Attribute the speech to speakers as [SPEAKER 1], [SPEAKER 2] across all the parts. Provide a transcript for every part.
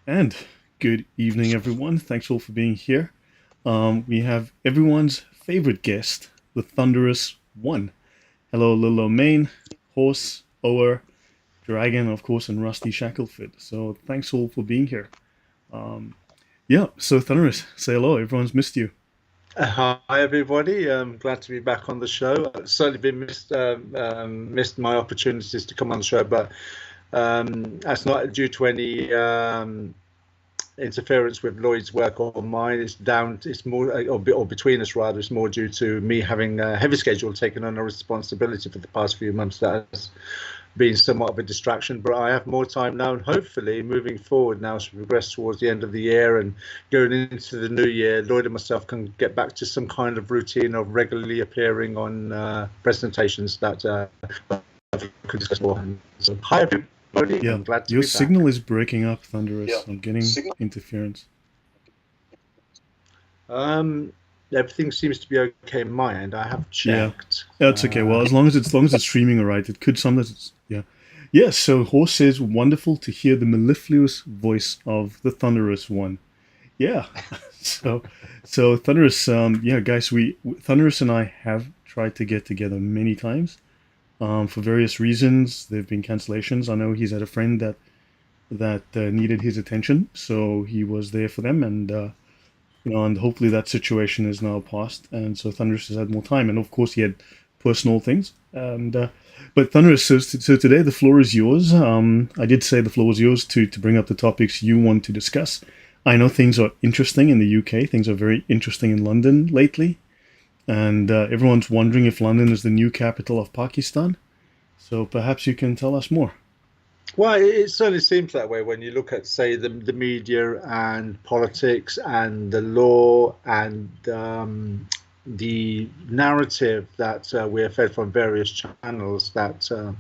[SPEAKER 1] And good evening, everyone. Thanks all for being here. We have everyone's favorite guest, the Thunderous One. Hello, Lilo Main, Horse, Ower, Dragon, of course, and Rusty Shackleford. So thanks all for being here. Um, yeah, so Thunderous, say hello. Everyone's missed you.
[SPEAKER 2] Hi everybody. Glad to be back on the show. I've certainly been missed my opportunities to come on the show, but that's not due to any interference with Lloyd's work or mine. It's more, or between us rather. It's more due to me having a heavy schedule, taking on a responsibility for the past few months that has been somewhat of a distraction, but I have more time now, and hopefully moving forward now as we progress towards the end of the year and going into the new year, Lloyd and myself can get back to some kind of routine of regularly appearing on presentations that we could discuss more. So, hi everybody,
[SPEAKER 1] Yeah,
[SPEAKER 2] I'm glad to
[SPEAKER 1] your
[SPEAKER 2] be
[SPEAKER 1] signal
[SPEAKER 2] back.
[SPEAKER 1] is breaking up, Thunderous. I'm getting interference.
[SPEAKER 2] Um, Everything seems to be okay on my end. I have
[SPEAKER 1] Yeah,
[SPEAKER 2] checked.
[SPEAKER 1] yeah, it's okay. Well, as long as it's streaming all right, it could sometimes. Yeah, yeah. So Horse says, "Wonderful to hear the mellifluous voice of the Thunderous One." Yeah. So, so Thunderous. Yeah, guys, Thunderous and I have tried to get together many times. For various reasons, there've been cancellations. I know he's had a friend that needed his attention, so he was there for them, and and hopefully that situation is now past. And so Thunderous has had more time, and of course he had personal things. And but Thunderous, so today the floor is yours. I did say the floor is yours to bring up the topics you want to discuss. I know things are interesting in the UK. Things are very interesting in London lately, and everyone's wondering if London is the new capital of Pakistan. So perhaps you can tell us more.
[SPEAKER 2] Well, it certainly seems that way when you look at, say, the media and politics and the law and the narrative that we're fed from various channels. And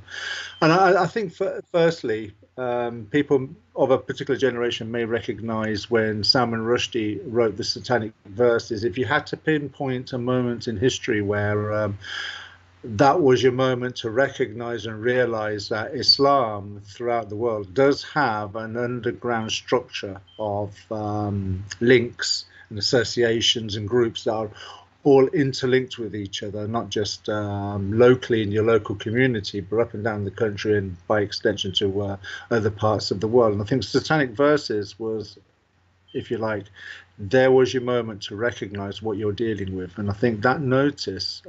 [SPEAKER 2] I think, firstly, people of a particular generation may recognize when Salman Rushdie wrote the Satanic Verses. If you had to pinpoint a moment in history where that was your moment to recognize and realize that Islam throughout the world does have an underground structure of links and associations and groups that are all interlinked with each other, not just locally in your local community, but up and down the country and by extension to other parts of the world. And I think Satanic Verses was, if you like, there was your moment to recognize what you're dealing with. And I think that notice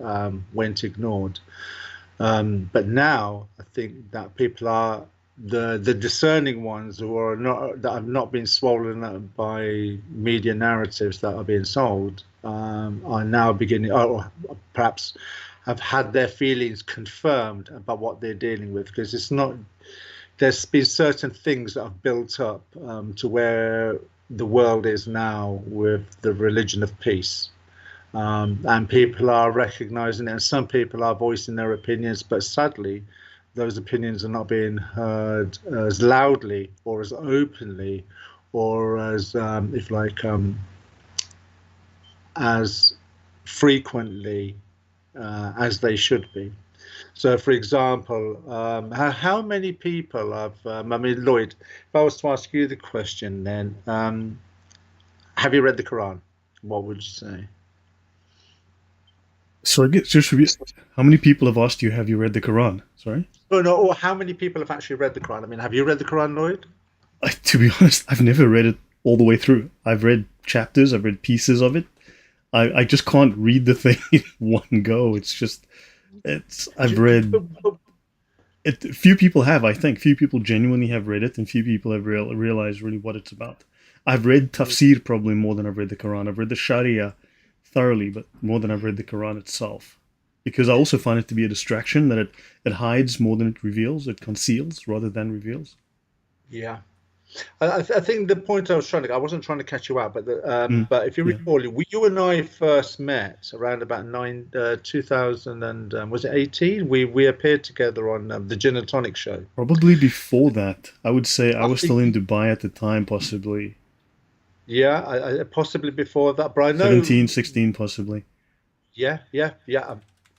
[SPEAKER 2] went ignored. But now I think that people are the discerning ones who are not that have not been swollen up by media narratives that are being sold are now beginning, or perhaps have had their feelings confirmed about what they're dealing with, because it's not, there's been certain things that have built up to where the world is now with the religion of peace. And people are recognizing it, and some people are voicing their opinions, but sadly, those opinions are not being heard as loudly or as openly or as, if like, as frequently as they should be. So, for example, how many people have, I mean, Lloyd, if I was to ask you the question then, have you read the Quran? What would you say?
[SPEAKER 1] So I get just review. How many people have asked you, have you read the Quran? Sorry.
[SPEAKER 2] Oh, no, or how many people have actually read the Quran? I mean, have you read the Quran, Lloyd?
[SPEAKER 1] To be honest, I've never read it all the way through. I've read chapters, I've read pieces of it. I just can't read the thing in one go. It's just, I've read it. Few people have, I think. Few people genuinely have read it, and few people have realized really what it's about. I've read tafsir probably more than I've read the Quran. I've read the Sharia thoroughly, but more than I've read the Quran itself. Because I also find it to be a distraction that it hides more than it reveals. It conceals rather than reveals.
[SPEAKER 2] Yeah. I think the point I was trying to, I wasn't trying to catch you out, but if you
[SPEAKER 1] Yeah.
[SPEAKER 2] recall, you and I first met around about 2000 and was it 18? We appeared together on the Gin and Tonic show.
[SPEAKER 1] Probably before that. I would say I
[SPEAKER 2] I
[SPEAKER 1] was still
[SPEAKER 2] think,
[SPEAKER 1] in Dubai at the time, possibly
[SPEAKER 2] yeah, possibly before that, but I know,
[SPEAKER 1] 17, 16, possibly.
[SPEAKER 2] yeah, yeah, yeah.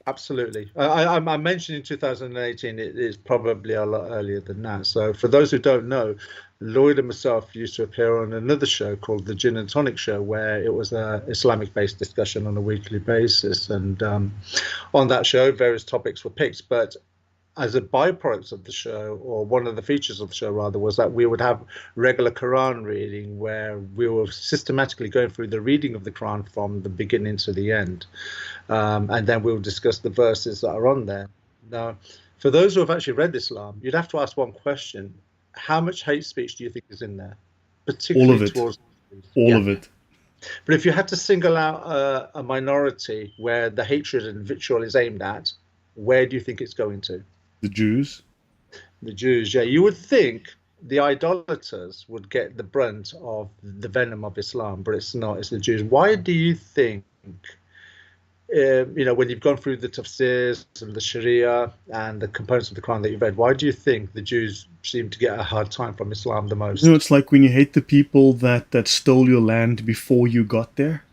[SPEAKER 2] Absolutely. I mentioned in 2018, it is probably a lot earlier than that. So, for those who don't know, Lloyd and myself used to appear on another show called the Gin and Tonic Show, where it was a Islamic-based discussion on a weekly basis. And on that show, various topics were picked. But as a byproduct of the show, or one of the features of the show rather, was that we would have regular Quran reading where we were systematically going through the reading of the Quran from the beginning to the end. And then we'll discuss the verses that are on there. Now, for those who have actually read Islam, you'd have to ask one question. How much hate speech do you think is in there?
[SPEAKER 1] All of
[SPEAKER 2] Particularly
[SPEAKER 1] it.
[SPEAKER 2] towards...
[SPEAKER 1] All
[SPEAKER 2] Yeah.
[SPEAKER 1] of it.
[SPEAKER 2] But if you had to single out a minority where the hatred and vitriol is aimed at, where do you think it's going to?
[SPEAKER 1] The Jews.
[SPEAKER 2] The Jews, yeah. You would think the idolaters would get the brunt of the venom of Islam, but it's not. It's the Jews. Why do you think, when you've gone through the tafsirs and the Sharia and the components of the Quran that you've read, why do you think the Jews seem to get a hard time from Islam the most?
[SPEAKER 1] It's like when you hate the people that stole your land before you got there.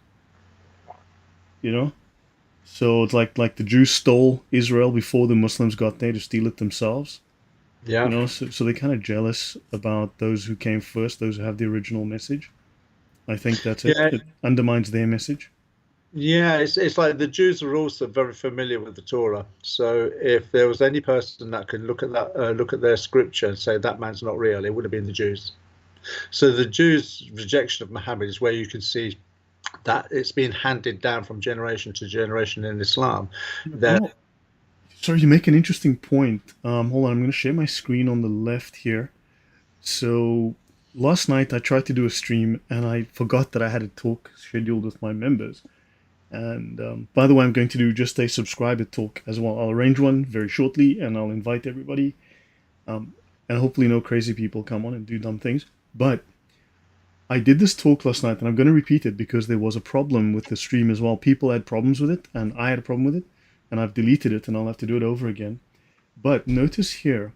[SPEAKER 1] You know? So it's like the Jews stole Israel before the Muslims got there to steal it themselves.
[SPEAKER 2] Yeah.
[SPEAKER 1] So they're kind of jealous about those who came first, those who have the original message. I think that's it.
[SPEAKER 2] Yeah.
[SPEAKER 1] It undermines their message.
[SPEAKER 2] Yeah, it's like the Jews are also very familiar with the Torah. So if there was any person that could look at that, look at their scripture and say that man's not real, it would have been the Jews. So the Jews' rejection of Muhammad is where you can see that it's been handed down from generation to generation in Islam. That
[SPEAKER 1] Oh, sorry, you make an interesting point. Hold on, I'm going to share my screen on the left here. So last night I tried to do a stream and I forgot that I had a talk scheduled with my members. And by the way, I'm going to do just a subscriber talk as well. I'll arrange one very shortly and I'll invite everybody. And hopefully no crazy people come on and do dumb things. But I did this talk last night and I'm going to repeat it because there was a problem with the stream as well. People had problems with it and I had a problem with it. And I've deleted it and I'll have to do it over again. But notice here,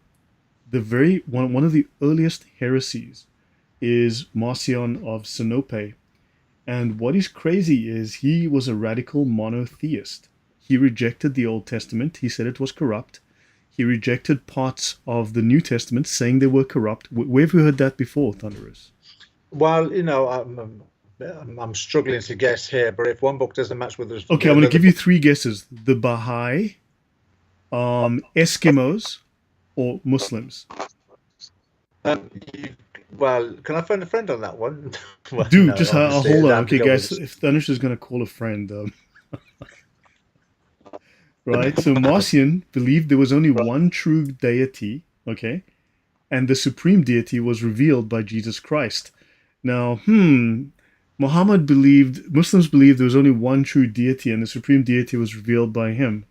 [SPEAKER 1] one of the earliest heresies is Marcion of Sinope. And what is crazy is he was a radical monotheist. He rejected the Old Testament. He said it was corrupt. He rejected parts of the New Testament, saying they were corrupt. Where have you heard that before, Thunderous?
[SPEAKER 2] well, I'm struggling to guess here, but if one book doesn't match with
[SPEAKER 1] Okay, I'm going to give you three guesses. The Baha'i, Eskimos, or Muslims.
[SPEAKER 2] Well, can I phone a friend on that one? Well,
[SPEAKER 1] Dude,
[SPEAKER 2] no,
[SPEAKER 1] just
[SPEAKER 2] obviously,
[SPEAKER 1] hold on.
[SPEAKER 2] that'd
[SPEAKER 1] Okay,
[SPEAKER 2] go
[SPEAKER 1] guys,
[SPEAKER 2] with
[SPEAKER 1] if Thunderous is going to call a friend, right? So Marcion believed there was only one true deity, okay? And the supreme deity was revealed by Jesus Christ. Now, Muslims believed there was only one true deity and the supreme deity was revealed by him.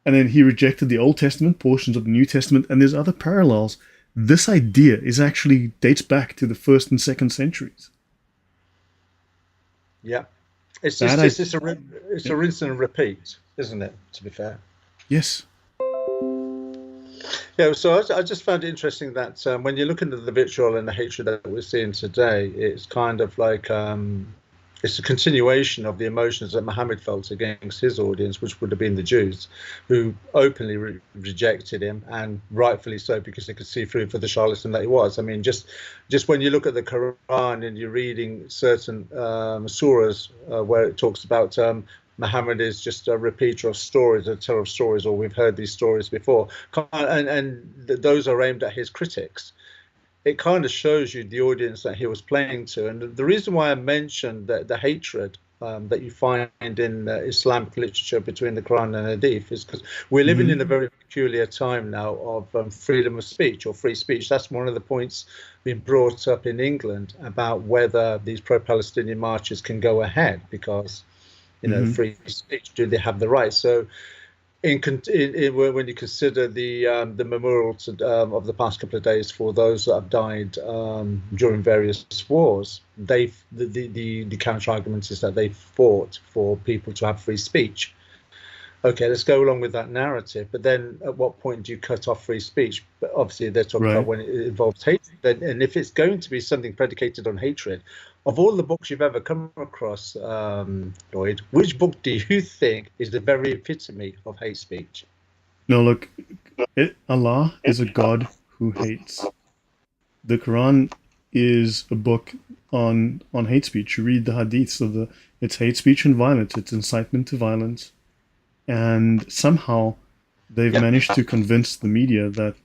[SPEAKER 1] And then he rejected the Old Testament, portions of the New Testament, and there's other parallels. This idea dates back to the 1st and 2nd centuries.
[SPEAKER 2] Yeah, it's
[SPEAKER 1] That
[SPEAKER 2] just
[SPEAKER 1] I-
[SPEAKER 2] it's a rinse and repeat, isn't it? To be fair.
[SPEAKER 1] Yes.
[SPEAKER 2] Yeah, so I just found it interesting that when you look into the vitriol and the hatred that we're seeing today, it's kind of like it's a continuation of the emotions that Muhammad felt against his audience, which would have been the Jews, who openly rejected him, and rightfully so, because they could see through for the charlatan that he was. I mean, just when you look at the Quran and you're reading certain surahs where it talks about Muhammad is just a repeater of stories, a teller of stories, or we've heard these stories before, and those are aimed at his critics. It kind of shows you the audience that he was playing to. And the reason why I mentioned that the hatred that you find in Islamic literature between the Quran and Hadith is because we're living in a very peculiar time now of freedom of speech or free speech. That's one of the points being brought up in England about whether these pro-Palestinian marches can go ahead because, free speech, do they have the right? So when you consider the memorial of the past couple of days for those that have died during various wars, the counter argument is that they fought for people to have free speech. Okay, let's go along with that narrative. But then at what point do you cut off free speech? But obviously they're talking about when it involves hatred. And if it's going to be something predicated on hatred, of all the books you've ever come across, Lloyd, which book do you think is the very epitome of hate speech?
[SPEAKER 1] No, look, Allah is a God who hates. The Quran is a book on hate speech. You read the hadiths of it's hate speech and violence. It's incitement to violence, and somehow they've
[SPEAKER 2] Yeah.
[SPEAKER 1] managed to convince the media that,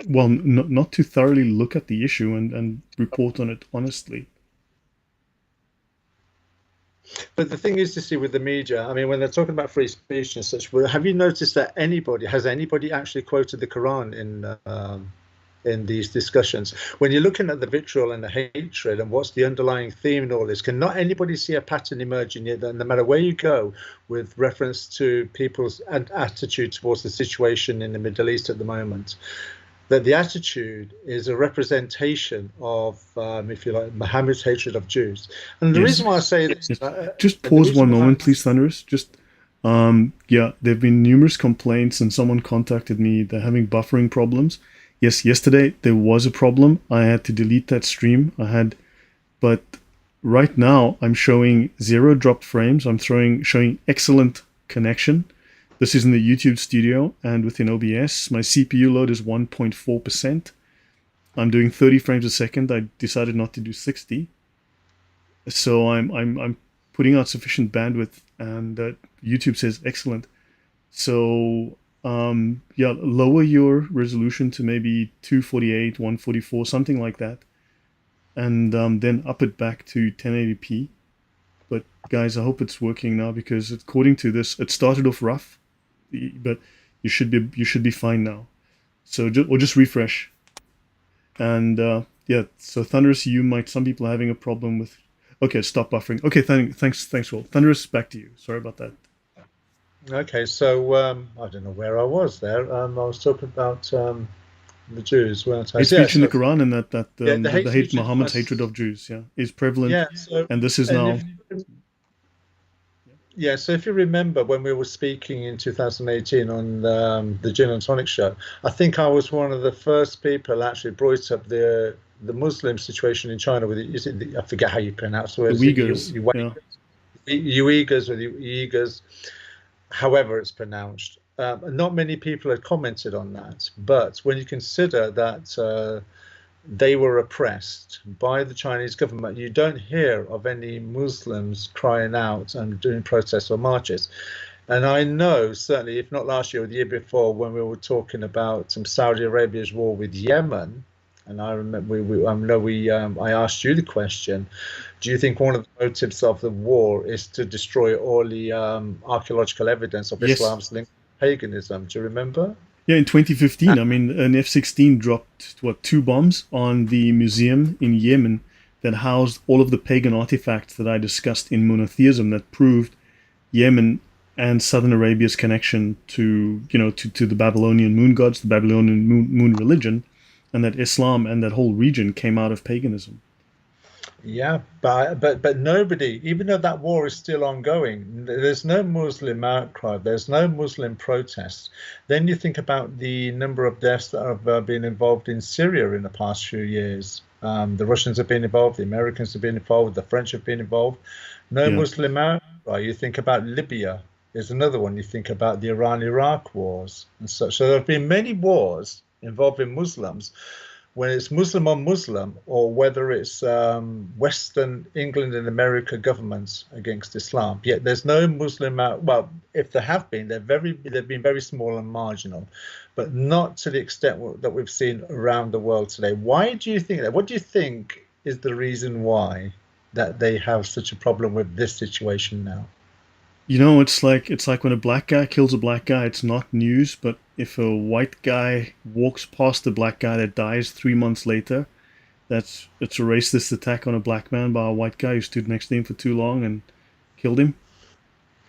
[SPEAKER 1] well, not to thoroughly look at the issue and report on it honestly.
[SPEAKER 2] But the thing is to see with the media, I mean, when they're talking about free speech and such, well, have you noticed that has anybody actually quoted the Quran in these discussions? When you're looking at the vitriol and the hatred and what's the underlying theme in all this, can not anybody see a pattern emerging here that no matter where you go with reference to people's attitude towards the situation in the Middle East at the moment, that the attitude is a representation of, if you like, Muhammad's hatred of Jews? And the
[SPEAKER 1] Yes.
[SPEAKER 2] reason why I say this,
[SPEAKER 1] Yes. Just pause one moment, please, Thunderous. Yeah, there have been numerous complaints, and someone contacted me. They're having buffering problems. Yes, yesterday there was a problem. I had to delete that stream. But right now I'm showing 0 dropped frames. I'm showing excellent connection. This is in the YouTube studio and within OBS. My CPU load is 1.4%. I'm doing 30 frames a second. I decided not to do 60. So I'm putting out sufficient bandwidth, and YouTube says excellent. So yeah, lower your resolution to maybe 248, 144, something like that, and then up it back to 1080p. But guys, I hope it's working now, because according to this, it started off rough, but you should be fine now. So just refresh, and yeah. So Thunderous, some people are having a problem with. Okay, stop buffering. Okay, thanks, Will. Thunderous, back to you. Sorry about that.
[SPEAKER 2] Okay, so I don't know where I was there. I was talking about the Jews, weren't I?
[SPEAKER 1] Hate speech in the Quran, and
[SPEAKER 2] the hate
[SPEAKER 1] the hate
[SPEAKER 2] speech
[SPEAKER 1] Muhammad's hatred of Jews, yeah, is prevalent.
[SPEAKER 2] Yeah, so
[SPEAKER 1] And this is
[SPEAKER 2] and
[SPEAKER 1] now.
[SPEAKER 2] So if you remember when we were speaking in 2018 on the Gin and Tonic show, I think I was one of the first people actually brought up the Muslim situation in China with I forget how you pronounce the word.
[SPEAKER 1] The Uyghurs.
[SPEAKER 2] You Uyghurs or the Uyghurs, however it's pronounced. Not many people had commented on that, but when you consider that they were oppressed by the Chinese government, you don't hear of any Muslims crying out and doing protests or marches. And I know, certainly, if not last year or the year before, when we were talking about Saudi Arabia's war with Yemen, and I remember I asked you the question: do you think one of the motives of the war is to destroy all the archaeological evidence of Islam's link to paganism? Do you remember?
[SPEAKER 1] Yeah, in 2015, I mean, an F-16 dropped 2 bombs on the museum in Yemen that housed all of the pagan artifacts that I discussed in monotheism that proved Yemen and Southern Arabia's connection to the Babylonian moon gods, the Babylonian moon religion, and that Islam and that whole region came out of paganism.
[SPEAKER 2] Yeah, but nobody, even though that war is still ongoing, there's no Muslim outcry, there's no Muslim protest. Then you think about the number of deaths that have been involved in Syria in the past few years. The Russians have been involved, the Americans have been involved, the French have been involved. No Muslim outcry. You think about Libya is another one. You think about the Iran-Iraq wars and such. So there have been many wars involving Muslims. When it's Muslim on Muslim, or whether it's Western England and America governments against Islam, yet there's no Muslim well, if there have been, they've been very small and marginal, but not to the extent that we've seen around the world today. Why do you think that? What do you think is the reason why that they have such a problem with this situation now?
[SPEAKER 1] It's like when a black guy kills a black guy, it's not news, but if a white guy walks past a black guy that dies 3 months later, it's a racist attack on a black man by a white guy who stood next to him for too long and killed him.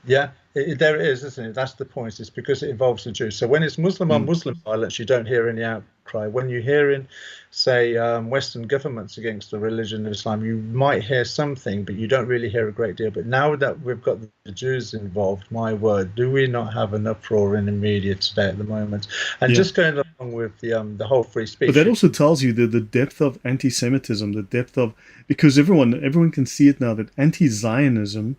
[SPEAKER 2] Yeah, There it is, isn't it? That's the point. It's because it involves the Jews. So when it's Muslim on Muslim violence, you don't hear any outcry. When you're hearing, say, Western governments against the religion of Islam, you might hear something, but you don't really hear a great deal. But now that we've got the Jews involved, my word, do we not have an uproar in the media today at the moment? And just going along with the whole free speech.
[SPEAKER 1] But that also tells you the depth of anti-Semitism, the depth of, because everyone can see it now, that anti-Zionism,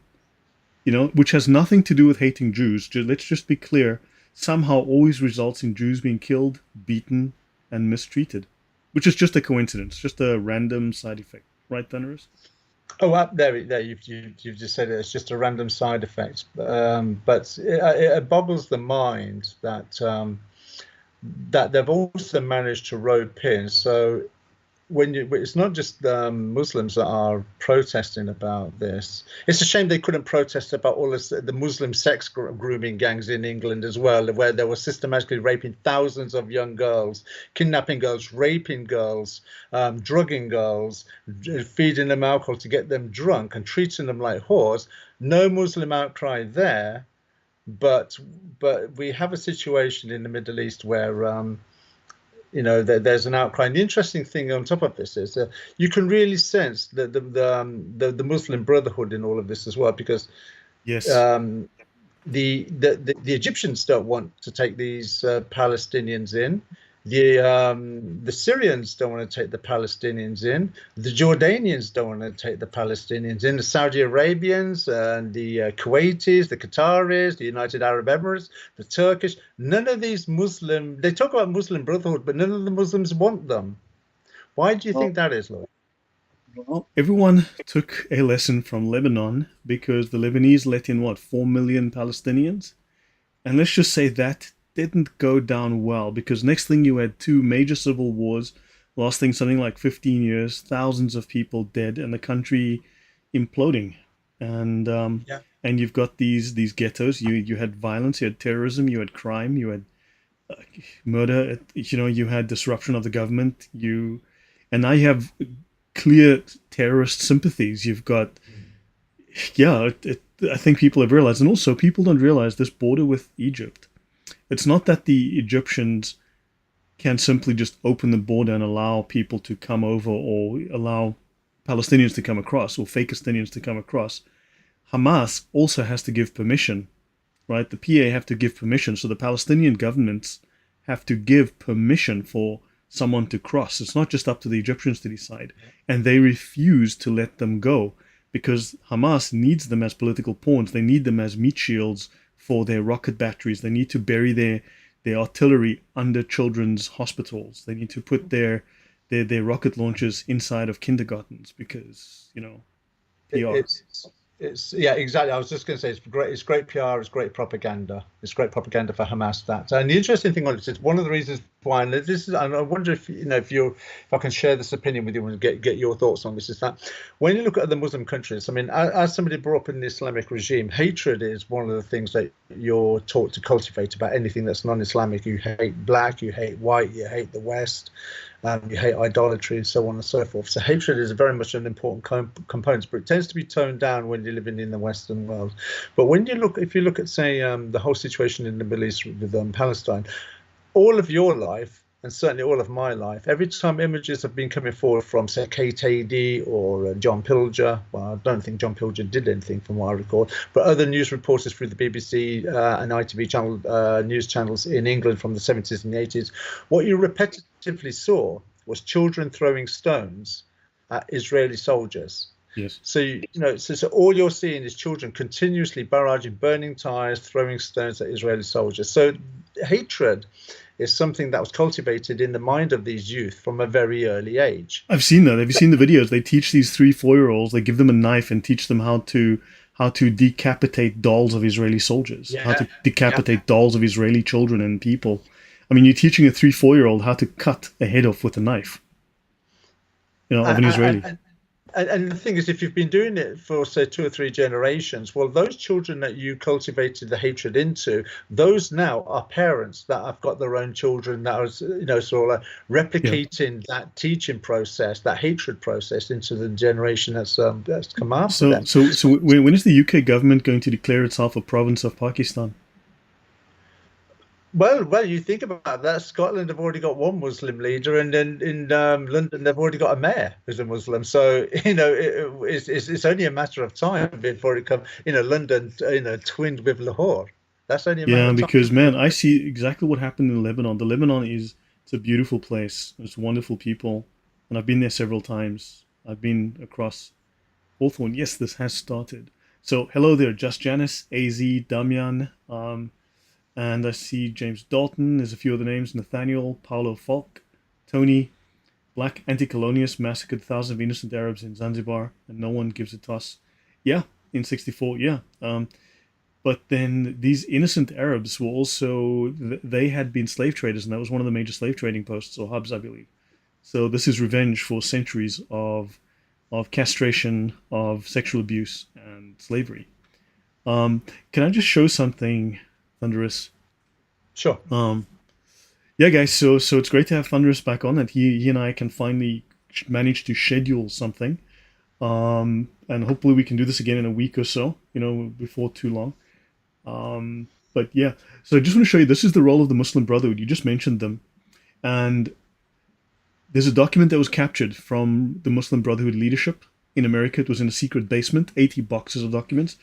[SPEAKER 1] which has nothing to do with hating Jews. Let's just be clear, somehow always results in Jews being killed, beaten, and mistreated, which is just a coincidence, just a random side effect. Right, Thunderous?
[SPEAKER 2] Oh, there. You've just said it. It's just a random side effect. But it boggles the mind that that they've also managed to rope in. So it's not just Muslims that are protesting about this. It's a shame they couldn't protest about all the Muslim sex grooming gangs in England as well, where they were systematically raping thousands of young girls, kidnapping girls, raping girls, drugging girls, feeding them alcohol to get them drunk and treating them like whores. No Muslim outcry there, but we have a situation in the Middle East where there's an outcry. And the interesting thing on top of this is that you can really sense the Muslim Brotherhood in all of this as well, because the Egyptians don't want to take these Palestinians in. The Syrians don't want to take the Palestinians in. The Jordanians don't want to take the Palestinians in. The Saudi Arabians and the Kuwaitis, the Qataris, the United Arab Emirates, the Turkish. None of these they talk about Muslim Brotherhood, but none of the Muslims want them. Why do you think that is, Lloyd?
[SPEAKER 1] Well, everyone took a lesson from Lebanon, because the Lebanese let in, 4 million Palestinians? And let's just say that didn't go down well, because next thing you had 2 major civil wars lasting something like 15 years, thousands of people dead, and the country imploding. And and you've got these ghettos. You had violence, you had terrorism, you had crime, you had murder. You had disruption of the government. And now you have clear terrorist sympathies. You've got, I think people have realized, and also people don't realize this border with Egypt. It's not that the Egyptians can simply just open the border and allow people to come over, or allow Palestinians to come across, or Fakistinians to come across. Hamas also has to give permission, right? The PA have to give permission. So the Palestinian governments have to give permission for someone to cross. It's not just up to the Egyptians to decide. And they refuse to let them go, because Hamas needs them as political pawns. They need them as meat shields for their rocket batteries. They need to bury their artillery under children's hospitals. They need to put their rocket launchers inside of kindergartens, because PR.
[SPEAKER 2] Exactly. I was just going to say it's great PR, it's great propaganda. It's great propaganda for Hamas. That. And the interesting thing on it is one of the reasons why, and this is, and I wonder if if I can share this opinion with you and get your thoughts on this, is that when you look at the Muslim countries, I mean, as somebody brought up in the Islamic regime, hatred is one of the things that you're taught to cultivate about anything that's non-Islamic. You hate black, you hate white, you hate the West. You hate idolatry, and so on and so forth. So hatred is very much an important component, but it tends to be toned down when you're living in the Western world. But if you look at, say, the whole situation in the Middle East with Palestine, all of your life, and certainly all of my life, every time images have been coming forward from, say, KTD or John Pilger, well, I don't think John Pilger did anything from what I recall, but other news reporters through the BBC and ITV channel, news channels in England from the 70s and the 80s, what you repetitively saw was children throwing stones at Israeli soldiers.
[SPEAKER 1] Yes.
[SPEAKER 2] So so all you're seeing is children continuously barraging, burning tires, throwing stones at Israeli soldiers. So hatred is something that was cultivated in the mind of these youth from a very early age.
[SPEAKER 1] I've seen that. Have you seen the videos? They teach these 3-4-year-olds. They give them a knife and teach them how to decapitate dolls of Israeli soldiers, how to decapitate dolls of Israeli children and people. I mean, you're teaching a 3-4-year-old how to cut a head off with a knife, of an Israeli.
[SPEAKER 2] and the thing is, if you've been doing it for say 2 or 3 generations, well, those children that you cultivated the hatred into, those now are parents that have got their own children that are, sort of replicating that teaching process, that hatred process into the generation that's come after
[SPEAKER 1] So,
[SPEAKER 2] them.
[SPEAKER 1] when is the UK government going to declare itself a province of Pakistan?
[SPEAKER 2] Well, you think about that. Scotland have already got one Muslim leader, and then in London they've already got a mayor who's a Muslim. So it's only a matter of time before it comes. London, twinned with Lahore. That's only a matter
[SPEAKER 1] Yeah,
[SPEAKER 2] of
[SPEAKER 1] because
[SPEAKER 2] time.
[SPEAKER 1] man, I see exactly what happened in Lebanon. The Lebanon is it's a beautiful place. It's wonderful people, and I've been there several times. I've been across Hawthorne. Yes, this has started. So hello there, Just Janice, AZ, Damian, and I see James Dalton. There's a few other names: Nathaniel, Paulo Falk, Tony, Black Anti-Colonius massacred thousands of innocent Arabs in Zanzibar, and no one gives a toss. Yeah, in '64. Yeah. But then these innocent Arabs were also, they had been slave traders, and that was one of the major slave trading posts or hubs, I believe. So this is revenge for centuries of castration, of sexual abuse, and slavery. Can I just show something, Thunderous?
[SPEAKER 2] Sure.
[SPEAKER 1] Yeah, guys. So it's great to have Thunderous back on, and he and I can finally manage to schedule something. And hopefully we can do this again in a week or so. Before too long. But yeah, so I just want to show you, this is the role of the Muslim Brotherhood. You just mentioned them. And there's a document that was captured from the Muslim Brotherhood leadership in America. It was in a secret basement, 80 boxes of documents.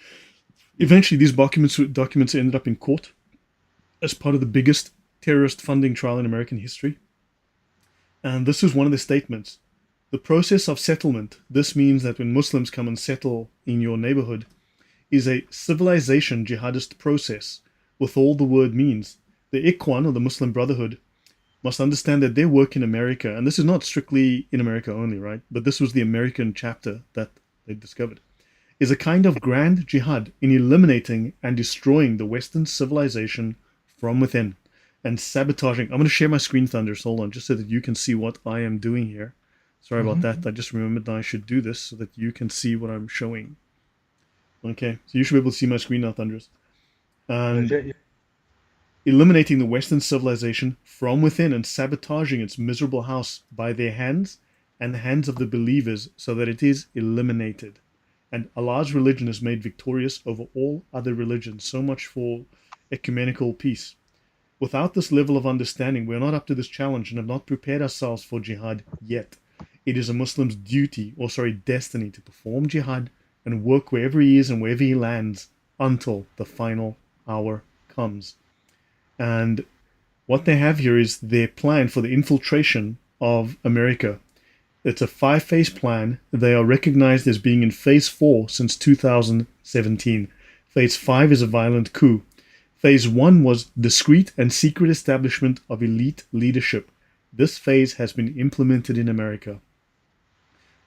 [SPEAKER 1] Eventually, these documents ended up in court as part of the biggest terrorist funding trial in American history. And this is one of the statements. The process of settlement, this means that when Muslims come and settle in your neighborhood, is a civilization jihadist process with all the word means. The Ikhwan, or the Muslim Brotherhood, must understand that their work in America, and this is not strictly in America only, right? But this was the American chapter that they discovered, is a kind of grand jihad in eliminating and destroying the Western civilization from within and sabotaging. I'm going to share my screen, Thunder, so hold on, just so that you can see what I am doing here. Sorry about that. I just remembered that I should do this so that you can see what I'm showing. Okay, so you should be able to see my screen now, Thunderous. And eliminating the Western civilization from within and sabotaging its miserable house by their hands and the hands of the believers so that it is eliminated. And Allah's religion is made victorious over all other religions. So much for ecumenical peace. Without this level of understanding, we are not up to this challenge and have not prepared ourselves for jihad yet. It is a Muslim's destiny to perform jihad and work wherever he is and wherever he lands until the final hour comes. And what they have here is their plan for the infiltration of America. It's a 5-phase plan. They are recognized as being in phase 4 since 2017. Phase 5 is a violent coup. Phase 1 was discreet and secret establishment of elite leadership. This phase has been implemented in America.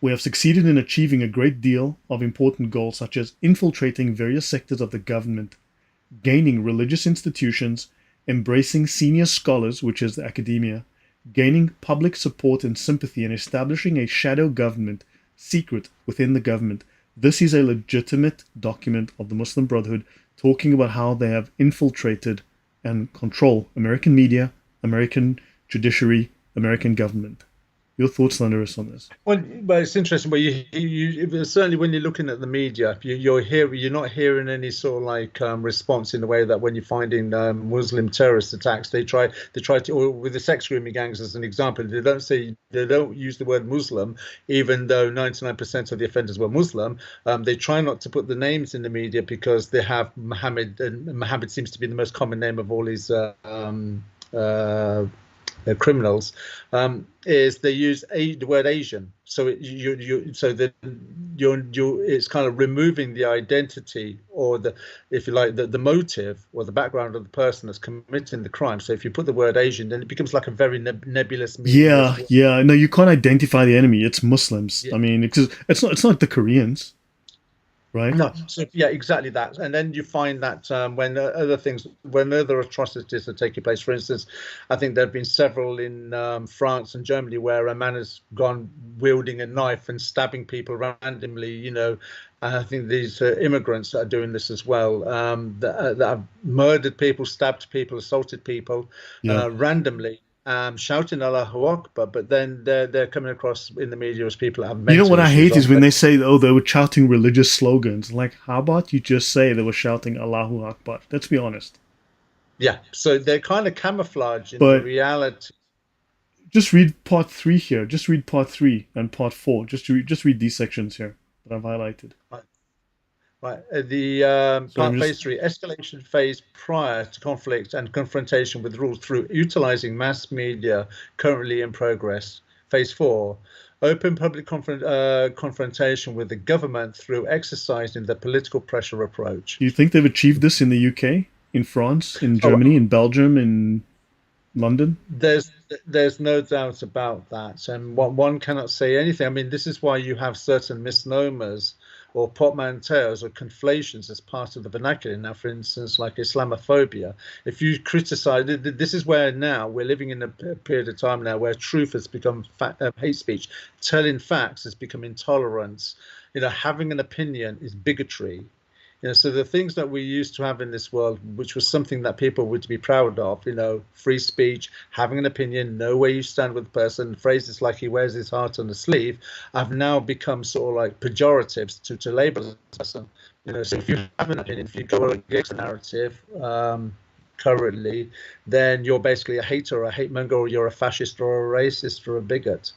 [SPEAKER 1] We have succeeded in achieving a great deal of important goals, such as infiltrating various sectors of the government, gaining religious institutions, embracing senior scholars, which is the academia, gaining public support and sympathy, and establishing a shadow government, secret within the government. This is a legitimate document of the Muslim Brotherhood talking about how they have infiltrated and control American media, American judiciary, American government. Your thoughts, Thunderous, on this?
[SPEAKER 2] Well, it's interesting. But you certainly, when you're looking at the media, you're not hearing any sort of like response in the way that when you're finding Muslim terrorist attacks, they try to, or with the sex grooming gangs as an example, they don't use the word Muslim, even though 99% of the offenders were Muslim. They try not to put the names in the media because they have Muhammad, and Muhammad seems to be the most common name of all these criminals. Is they use the word Asian, so it's kind of removing the identity, or the, if you like, the motive or the background of the person that's committing the crime. So if you put the word Asian, then it becomes like a very nebulous meaning.
[SPEAKER 1] Yeah. No, you can't identify the enemy. It's Muslims. Yeah. I mean, it's not the Koreans. right?
[SPEAKER 2] No, so yeah, exactly that. And then you find that when other atrocities are taking place, for instance, I think there have been several in France and Germany where a man has gone wielding a knife and stabbing people randomly. And I think these immigrants that are doing this as well, that have murdered people, stabbed people, assaulted people
[SPEAKER 1] Yeah.
[SPEAKER 2] randomly. Shouting Allahu Akbar, but then they're coming across in the media as people that have
[SPEAKER 1] You know what
[SPEAKER 2] mental
[SPEAKER 1] I
[SPEAKER 2] issues
[SPEAKER 1] hate
[SPEAKER 2] on.
[SPEAKER 1] is when they say, oh, they were shouting religious slogans. Like, how about you just say they were shouting Allahu Akbar? Let's be honest.
[SPEAKER 2] Yeah, so they're kind of camouflaging the
[SPEAKER 1] But
[SPEAKER 2] reality.
[SPEAKER 1] just read part three here. Just read part three and part four. Just read these sections here that I've highlighted.
[SPEAKER 2] Right, right. The
[SPEAKER 1] So I'm
[SPEAKER 2] part
[SPEAKER 1] just
[SPEAKER 2] phase three, escalation phase prior to conflict and confrontation with rules through utilizing mass media currently in progress. Phase four, open public confrontation with the government through exercising the political pressure approach.
[SPEAKER 1] do you think they've achieved this in the UK, in France, in
[SPEAKER 2] Oh,
[SPEAKER 1] Germany, in Belgium, in London?
[SPEAKER 2] There's there's no doubt about that, and one cannot say anything. I mean, this is why you have certain misnomers or portmanteaus or conflations as part of the vernacular. Now, for instance, like Islamophobia, if you criticize, this is where now we're living in a period of time now where truth has become hate speech, telling facts has become intolerance. Having an opinion is bigotry. So the things that we used to have in this world, which was something that people would be proud of, free speech, having an opinion, know where you stand with the person, phrases like he wears his heart on the sleeve, have now become sort of like pejoratives to label a person. So if you have an opinion, if you go against the narrative, currently, then you're basically a hater or a hate monger, or you're a fascist or a racist or a bigot.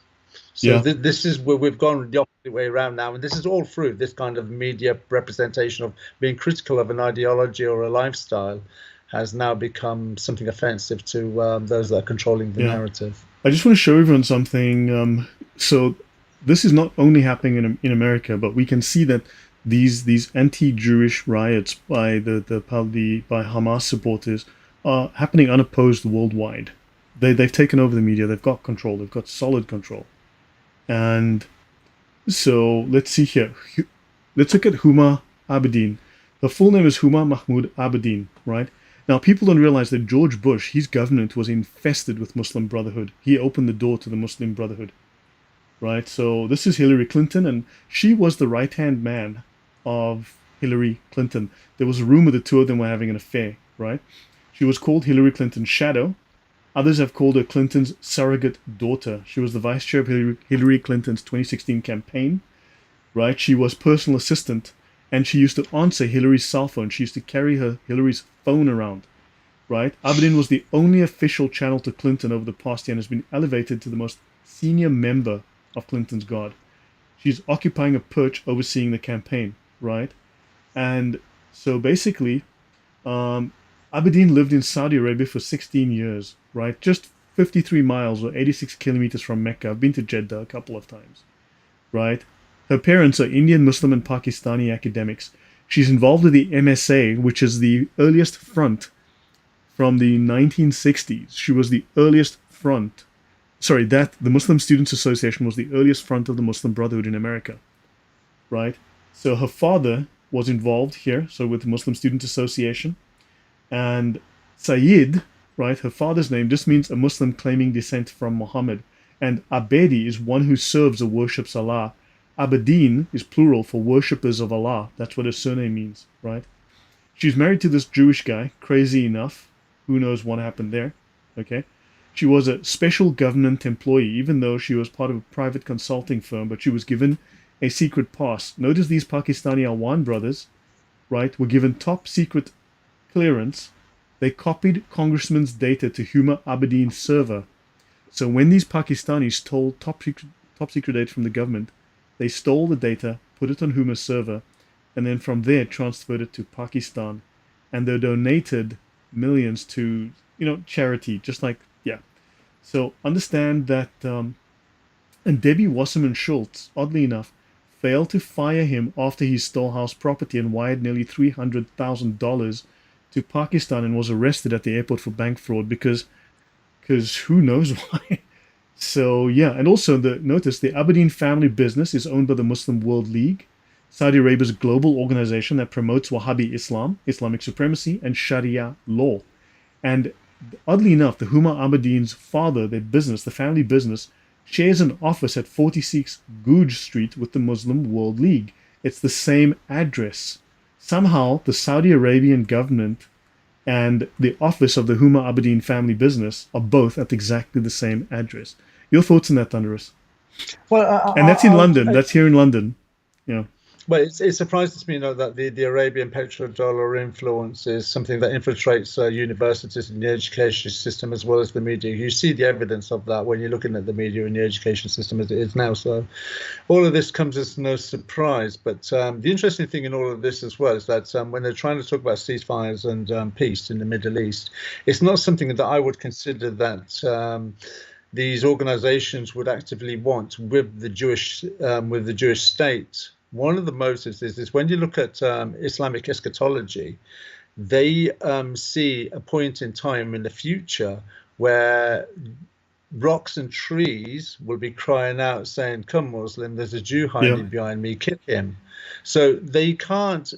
[SPEAKER 2] So
[SPEAKER 1] Yeah,
[SPEAKER 2] this is where we've gone the opposite way around now, and this is all through this kind of media representation of being critical of an ideology or a lifestyle has now become something offensive to those that are controlling the
[SPEAKER 1] yeah.
[SPEAKER 2] narrative.
[SPEAKER 1] I just want to show everyone something. So this is not only happening in America, but we can see that these anti-Jewish riots by by Hamas supporters are happening unopposed worldwide. They've taken over the media. They've got control. They've got solid control. And so let's see here. Let's look at Huma Abedin. Her full name is Huma Mahmoud Abedin, right? Now, people don't realize that George Bush, his government was infested with Muslim Brotherhood. He opened the door to the Muslim Brotherhood, right? So this is Hillary Clinton, and she was the right-hand man of Hillary Clinton. There was a rumor the two of them were having an affair, right? She was called Hillary Clinton's shadow. Others have called her Clinton's surrogate daughter. She was the vice chair of Hillary Clinton's 2016 campaign, right? She was personal assistant, and she used to answer Hillary's cell phone. She used to carry Hillary's phone around, right? Abedin was the only official channel to Clinton over the past year and has been elevated to the most senior member of Clinton's guard. She's occupying a perch overseeing the campaign, right? And so basically, Abedin lived in Saudi Arabia for 16 years, right? Just 53 miles or 86 kilometers from Mecca. I've been to Jeddah a couple of times, right? Her parents are Indian, Muslim, and Pakistani academics. She's involved with the MSA, which is the earliest front from the 1960s. She was the earliest front. Sorry, the Muslim Students Association was the earliest front of the Muslim Brotherhood in America, right? So her father was involved here, so with the Muslim Student Association. And Sayyid, right, her father's name just means a Muslim claiming descent from Muhammad. And Abedi is one who serves or worships Allah. Abedin is plural for worshippers of Allah. That's what her surname means, right? She's married to this Jewish guy, crazy enough. Who knows what happened there, okay? She was a special government employee, even though she was part of a private consulting firm, but she was given a secret pass. Notice these Pakistani Alwan brothers, right, were given top secret clearance. They copied congressman's data to Huma Abedin's server. So when these Pakistanis stole top secret data from the government, they stole the data, put it on Huma's server, and then from there transferred it to Pakistan. And they donated millions to, charity, just like, yeah. So understand that, and Debbie Wasserman Schultz, oddly enough, failed to fire him after he stole house property and wired nearly $300,000 to Pakistan and was arrested at the airport for bank fraud because who knows why. So yeah, and also notice the Aberdeen family business is owned by the Muslim World League. Saudi Arabia's global organization that promotes Wahhabi Islam, Islamic supremacy, and Sharia law. And oddly enough, the Huma Abedin's father, their business, the family business, shares an office at 46 Guj Street with the Muslim World League. It's the same address. Somehow, the Saudi Arabian government and the office of the Huma Abedin family business are both at exactly the same address. Your thoughts on that, Thunderous?
[SPEAKER 2] Well,
[SPEAKER 1] And that's in London. That's here in London. Yeah.
[SPEAKER 2] Well, it surprises me, that the Arabian petrodollar influence is something that infiltrates universities and the education system as well as the media. You see the evidence of that when you're looking at the media and the education system as it is now. So all of this comes as no surprise. But the interesting thing in all of this as well is that when they're trying to talk about ceasefires and peace in the Middle East, it's not something that I would consider that these organizations would actively want with the Jewish state. One of the motives is when you look at Islamic eschatology, they see a point in time in the future where rocks and trees will be crying out saying, "Come, Muslim, there's a Jew hiding behind me, kill him." So they can't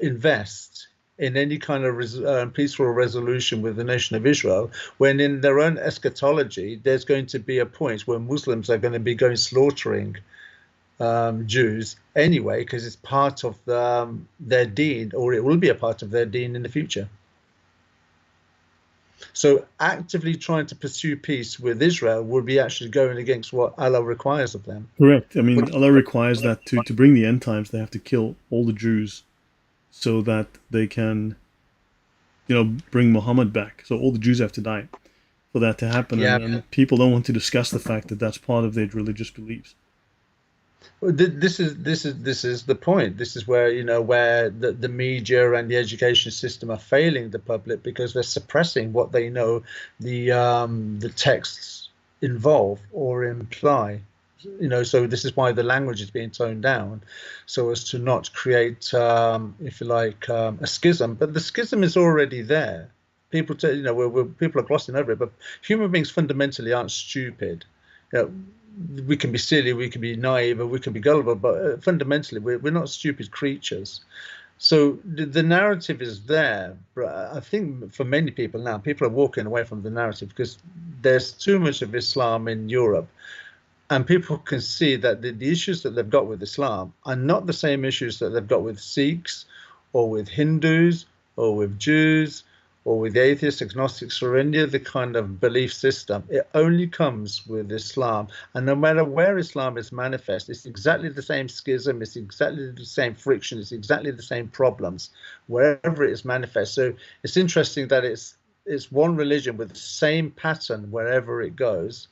[SPEAKER 2] invest in any kind of peaceful resolution with the nation of Israel, when in their own eschatology, there's going to be a point where Muslims are going to be going slaughtering Jews anyway, because it's part of their deen, or it will be a part of their deen in the future. So actively trying to pursue peace with Israel would be actually going against what Allah requires of them.
[SPEAKER 1] Correct. I mean, Allah requires that to bring the end times, they have to kill all the Jews so that they can, bring Muhammad back. So all the Jews have to die for that to happen.
[SPEAKER 2] Yeah.
[SPEAKER 1] And people don't want to discuss the fact that that's part of their religious beliefs.
[SPEAKER 2] Well, this is the point. This is where where the media and the education system are failing the public, because they're suppressing what they know the texts involve or imply. So this is why the language is being toned down, so as to not create, if you like, a schism. But the schism is already there. People, people are glossing over it, but human beings fundamentally aren't stupid. We can be silly, we can be naive, or we can be gullible, but fundamentally we're not stupid creatures. So the narrative is there, but I think for many people now, people are walking away from the narrative because there's too much of Islam in Europe, and people can see that the issues that they've got with Islam are not the same issues that they've got with Sikhs or with Hindus or with Jews or with atheists, agnostics, or any other kind of belief system. It only comes with Islam. And no matter where Islam is manifest, it's exactly the same schism, it's exactly the same friction, it's exactly the same problems, wherever it is manifest. So it's interesting that it's one religion with the same pattern wherever it goes.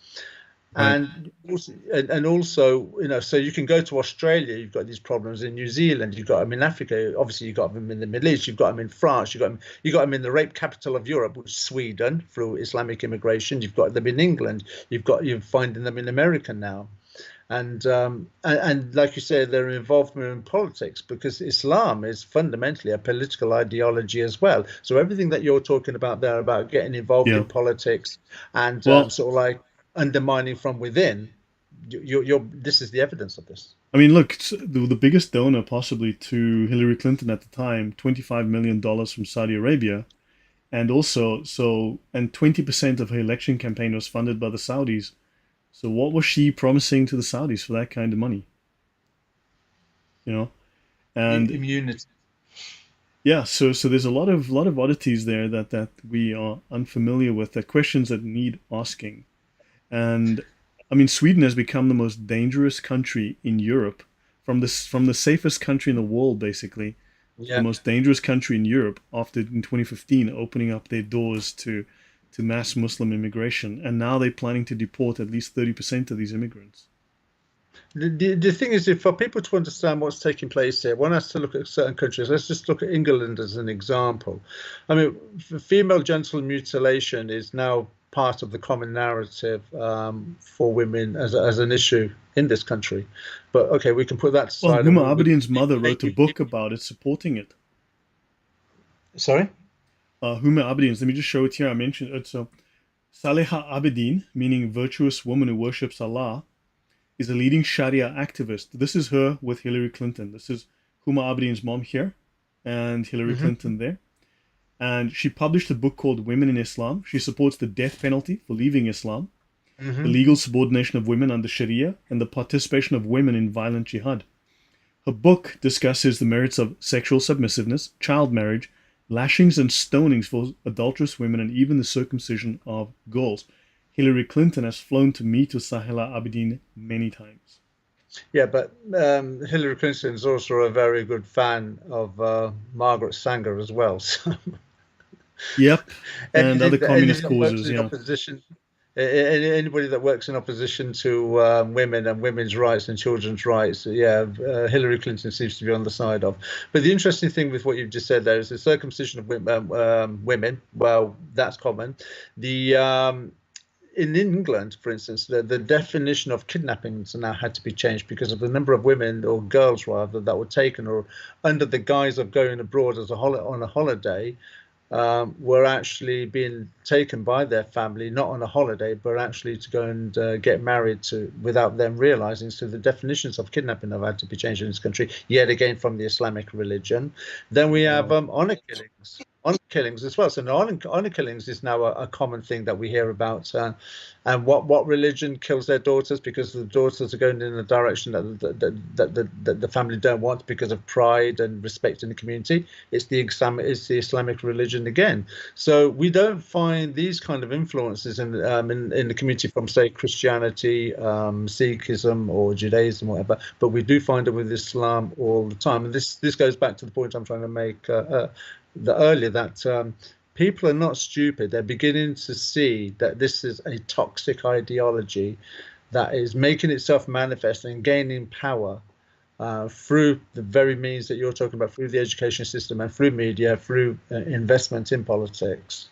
[SPEAKER 2] And also, so you can go to Australia, you've got these problems. In New Zealand, you've got them. In Africa, obviously you've got them in the Middle East, you've got them in France, you've got them in the rape capital of Europe, which is Sweden, through Islamic immigration. You've got them in England, you're finding them in America now. And like you said, their involvement in politics, because Islam is fundamentally a political ideology as well. So everything that you're talking about there about getting involved in politics and sort of like undermining from within, this is the evidence of this.
[SPEAKER 1] I mean, look, the biggest donor possibly to Hillary Clinton at the time, $25 million from Saudi Arabia, and also 20% of her election campaign was funded by the Saudis. So what was she promising to the Saudis for that kind of money? And
[SPEAKER 2] immunity.
[SPEAKER 1] Yeah, so there's a lot of oddities there that we are unfamiliar with, that questions that need asking. And I mean, Sweden has become the most dangerous country in Europe, from the safest country in the world, basically, the most dangerous country in Europe after in 2015 opening up their doors to mass Muslim immigration, and now they're planning to deport at least 30% of these immigrants.
[SPEAKER 2] The thing is, for people to understand what's taking place here, one has to look at certain countries. Let's just look at England as an example. I mean, female genital mutilation is now part of the common narrative for women as an issue in this country. But okay, we can put that aside.
[SPEAKER 1] Well, Huma Abedin's mother wrote a book about it, supporting it.
[SPEAKER 2] Sorry?
[SPEAKER 1] Huma Abedin's, let me just show it here. I mentioned it. So, Saleha Abedin, meaning virtuous woman who worships Allah, is a leading Sharia activist. This is her with Hillary Clinton. This is Huma Abedin's mom here and Hillary
[SPEAKER 2] Hmm.
[SPEAKER 1] Clinton there. And she published a book called Women in Islam. She supports the death penalty for leaving Islam, the
[SPEAKER 2] Hmm.
[SPEAKER 1] legal subordination of women under Sharia, and the participation of women in violent jihad. Her book discusses the merits of sexual submissiveness, child marriage, lashings and stonings for adulterous women, and even the circumcision of girls. Hillary Clinton has flown to meet with Sahela Abedin many times.
[SPEAKER 2] Yeah, but Hillary Clinton is also a very good fan of Margaret Sanger as well. So
[SPEAKER 1] Yep, and other
[SPEAKER 2] anything
[SPEAKER 1] communist
[SPEAKER 2] that works
[SPEAKER 1] causes,
[SPEAKER 2] in
[SPEAKER 1] yeah.
[SPEAKER 2] opposition, anybody that works in opposition to women and women's rights and children's rights, yeah, Hillary Clinton seems to be on the side of. But the interesting thing with what you've just said there is the circumcision of women. Well, that's common. The In England, for instance, the definition of kidnappings now had to be changed because of the number of women or girls rather that were taken or under the guise of going abroad as on a holiday, were actually being taken by their family, not on a holiday, but actually to go and get married to without them realizing. So the definitions of kidnapping have had to be changed in this country, yet again from the Islamic religion. Then we have
[SPEAKER 1] Wow.
[SPEAKER 2] honor killings. Honor killings as well. So honor killings is now a common thing that we hear about. And what religion kills their daughters because the daughters are going in a direction that the family don't want because of pride and respect in the community? It's the Islamic religion again. So we don't find these kind of influences in the community from, say, Christianity, Sikhism, or Judaism, whatever. But we do find it with Islam all the time. And this goes back to the point I'm trying to make earlier that. People are not stupid. They're beginning to see that this is a toxic ideology that is making itself manifest and gaining power through the very means that you're talking about, through the education system and through media, through investment in politics.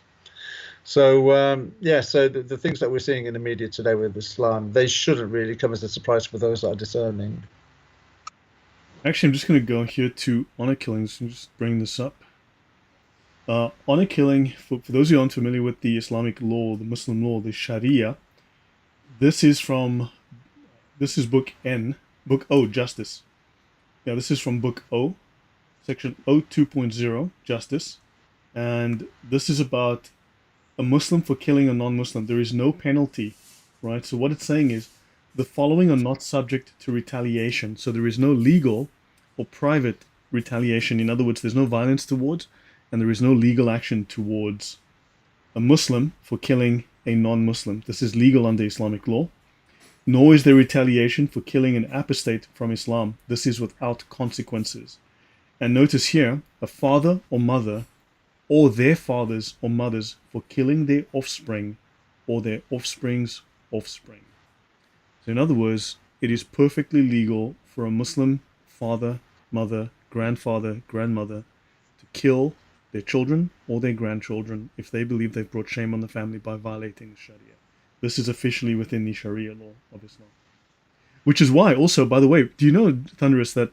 [SPEAKER 2] So, so the things that we're seeing in the media today with Islam, they shouldn't really come as a surprise for those that are discerning.
[SPEAKER 1] Actually, I'm just going to go here to honor killings and just bring this up. Honor killing, for those who aren't familiar with the Islamic law, the Muslim law, the Sharia, this is book N, book O, Justice. Yeah, this is from book O, section O 2.0, Justice. And this is about a Muslim for killing a non-Muslim. There is no penalty, right? So what it's saying is the following are not subject to retaliation. So there is no legal or private retaliation. In other words, there's no violence towards, and there is no legal action towards a Muslim for killing a non-Muslim. This is legal under Islamic law. Nor is there retaliation for killing an apostate from Islam. This is without consequences. And notice here, a father or mother or their fathers or mothers for killing their offspring or their offspring's offspring. So in other words, it is perfectly legal for a Muslim father, mother, grandfather, grandmother to kill their children or their grandchildren if they believe they've brought shame on the family by violating the Sharia. This is officially within the Sharia law of Islam. Which is why, also, by the way, do you know, Thunderous, that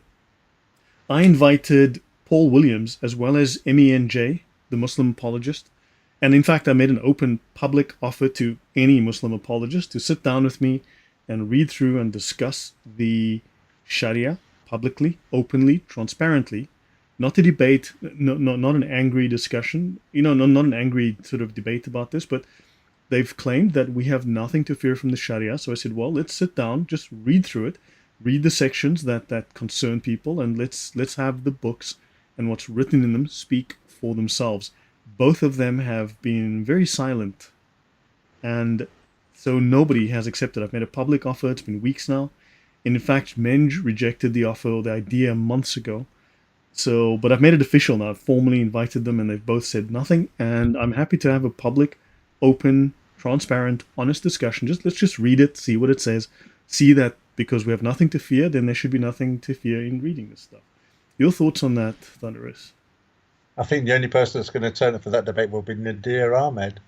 [SPEAKER 1] I invited Paul Williams as well as MENJ, the Muslim apologist, and in fact I made an open public offer to any Muslim apologist to sit down with me and read through and discuss the Sharia publicly, openly, transparently. Not a debate, not an angry discussion, not an angry sort of debate about this, but they've claimed that we have nothing to fear from the Sharia. So I said, well, let's sit down, just read through it, read the sections that concern people, and let's have the books and what's written in them speak for themselves. Both of them have been very silent, and so nobody has accepted. I've made a public offer. It's been weeks now. And in fact, Menj rejected the offer or the idea months ago. So, but I've made it official now. I've formally invited them, and they've both said nothing. And I'm happy to have a public, open, transparent, honest discussion. Let's just read it, see what it says, see that because we have nothing to fear, then there should be nothing to fear in reading this stuff. Your thoughts on that, Thunderous?
[SPEAKER 2] I think the only person that's going to turn up for that debate will be Nadir Ahmed.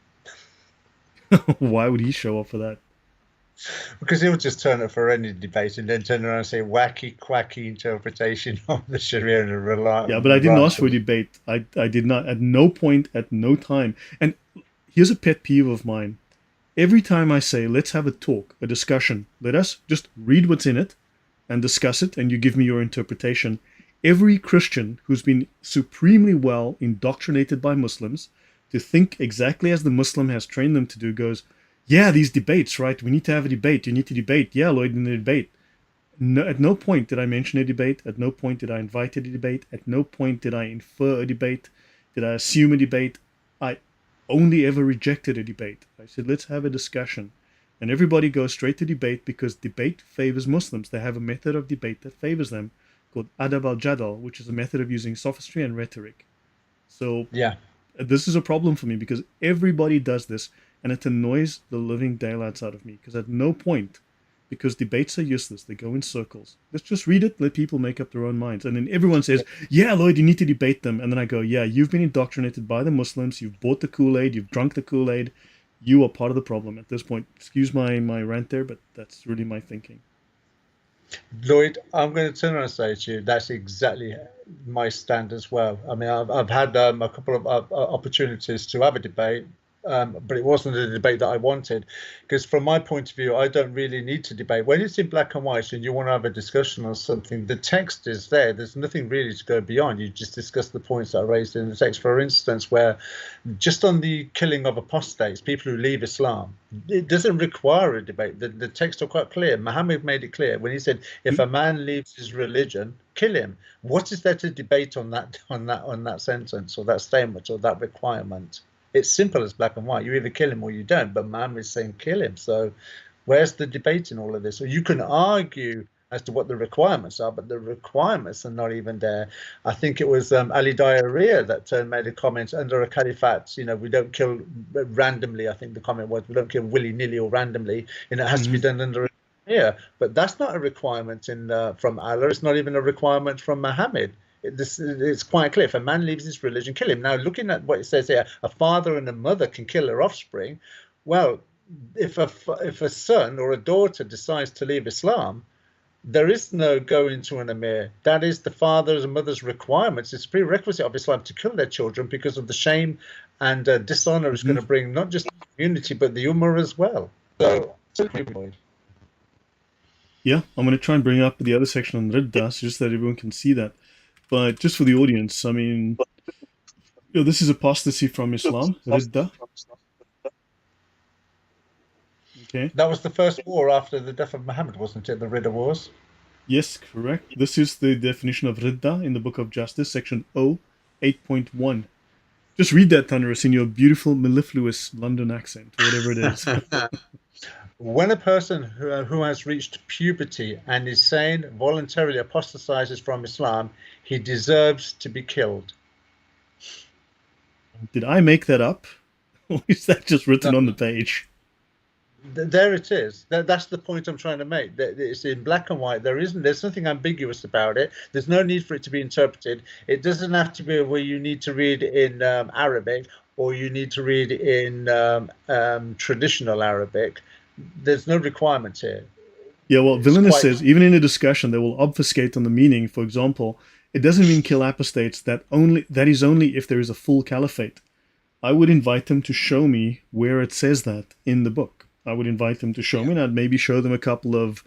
[SPEAKER 1] Why would he show up for that?
[SPEAKER 2] Because he'll just turn up for any debate and then turn around and say wacky, quacky interpretation of the Sharia and Reliance.
[SPEAKER 1] Yeah, but I didn't ask for a debate. I did not, at no point, at no time. And here's a pet peeve of mine. Every time I say, let's have a talk, a discussion, let us just read what's in it and discuss it, and you give me your interpretation. Every Christian who's been supremely well indoctrinated by Muslims to think exactly as the Muslim has trained them to do goes, yeah, these debates, right? We need to have a debate. You need to debate. Yeah, Lloyd, in the debate. No, at no point did I mention a debate. At no point did I invite a debate. At no point did I infer a debate. Did I assume a debate? I only ever rejected a debate. I said, let's have a discussion. And everybody goes straight to debate because debate favors Muslims. They have a method of debate that favors them called adab al-jadal, which is a method of using sophistry and rhetoric. So
[SPEAKER 2] Yeah.
[SPEAKER 1] this is a problem for me because everybody does this and it annoys the living daylights out of me because at no point, because debates are useless, they go in circles. Let's just read it, let people make up their own minds. And then everyone says, yeah, Lloyd, you need to debate them. And then I go, yeah, you've been indoctrinated by the Muslims, you've bought the Kool-Aid, you've drunk the Kool-Aid, you are part of the problem at this point. Excuse my rant there, but that's really my thinking.
[SPEAKER 2] Lloyd, I'm going to turn around and say to you, that's exactly my stand as well. I mean, I've had a couple of opportunities to have a debate, but it wasn't a debate that I wanted, because from my point of view, I don't really need to debate. When it's in black and white and you want to have a discussion on something, the text is there. There's nothing really to go beyond. You just discuss the points that are raised in the text. For instance, where just on the killing of apostates, people who leave Islam, it doesn't require a debate. The texts are quite clear. Muhammad made it clear when he said, if a man leaves his religion, kill him. What is there to debate on that sentence or that statement or that requirement? It's simple as black and white. You either kill him or you don't. But Muhammad is saying kill him. So where's the debate in all of this? So you can argue as to what the requirements are, but the requirements are not even there. I think it was Ali Diarrhea that made a comment under a caliphate. We don't kill randomly. I think the comment was, we don't kill willy-nilly or randomly. It has to be done under a sharia. But that's not a requirement from Allah. It's not even a requirement from Muhammad. It's quite clear. If a man leaves his religion, kill him. Now, looking at what it says here, a father and a mother can kill their offspring. Well, if a son or a daughter decides to leave Islam, there is no going to an emir. That is the father's and mother's requirements. It's a prerequisite of Islam to kill their children because of the shame and dishonor it's going to bring not just the community but the ummah as well. So,
[SPEAKER 1] yeah, I'm going to try and bring up the other section on Ridda, so just that everyone can see that. But just for the audience, I mean, this is apostasy from Islam, Ridda. Okay.
[SPEAKER 2] That was the first war after the death of Muhammad, wasn't it? The Ridda Wars?
[SPEAKER 1] Yes, correct. This is the definition of Ridda in the Book of Justice, section O, 8.1. Just read that, Thunderous, in your beautiful, mellifluous London accent, whatever it is.
[SPEAKER 2] When a person who has reached puberty and is sane voluntarily apostatizes from Islam, he deserves to be killed.
[SPEAKER 1] Did I make that up? Or is that just written on the page?
[SPEAKER 2] There it is. That's the point I'm trying to make. It's in black and white. There's nothing ambiguous about it. There's no need for it to be interpreted. It doesn't have to be where you need to read in Arabic or you need to read in traditional Arabic. There's no requirement here.
[SPEAKER 1] Yeah, well, Villainous says, even in a discussion, they will obfuscate on the meaning. For example, it doesn't mean kill apostates. That is only if there is a full caliphate. I would invite them to show me where it says that in the book. I would invite them to show me, and I'd maybe show them a couple of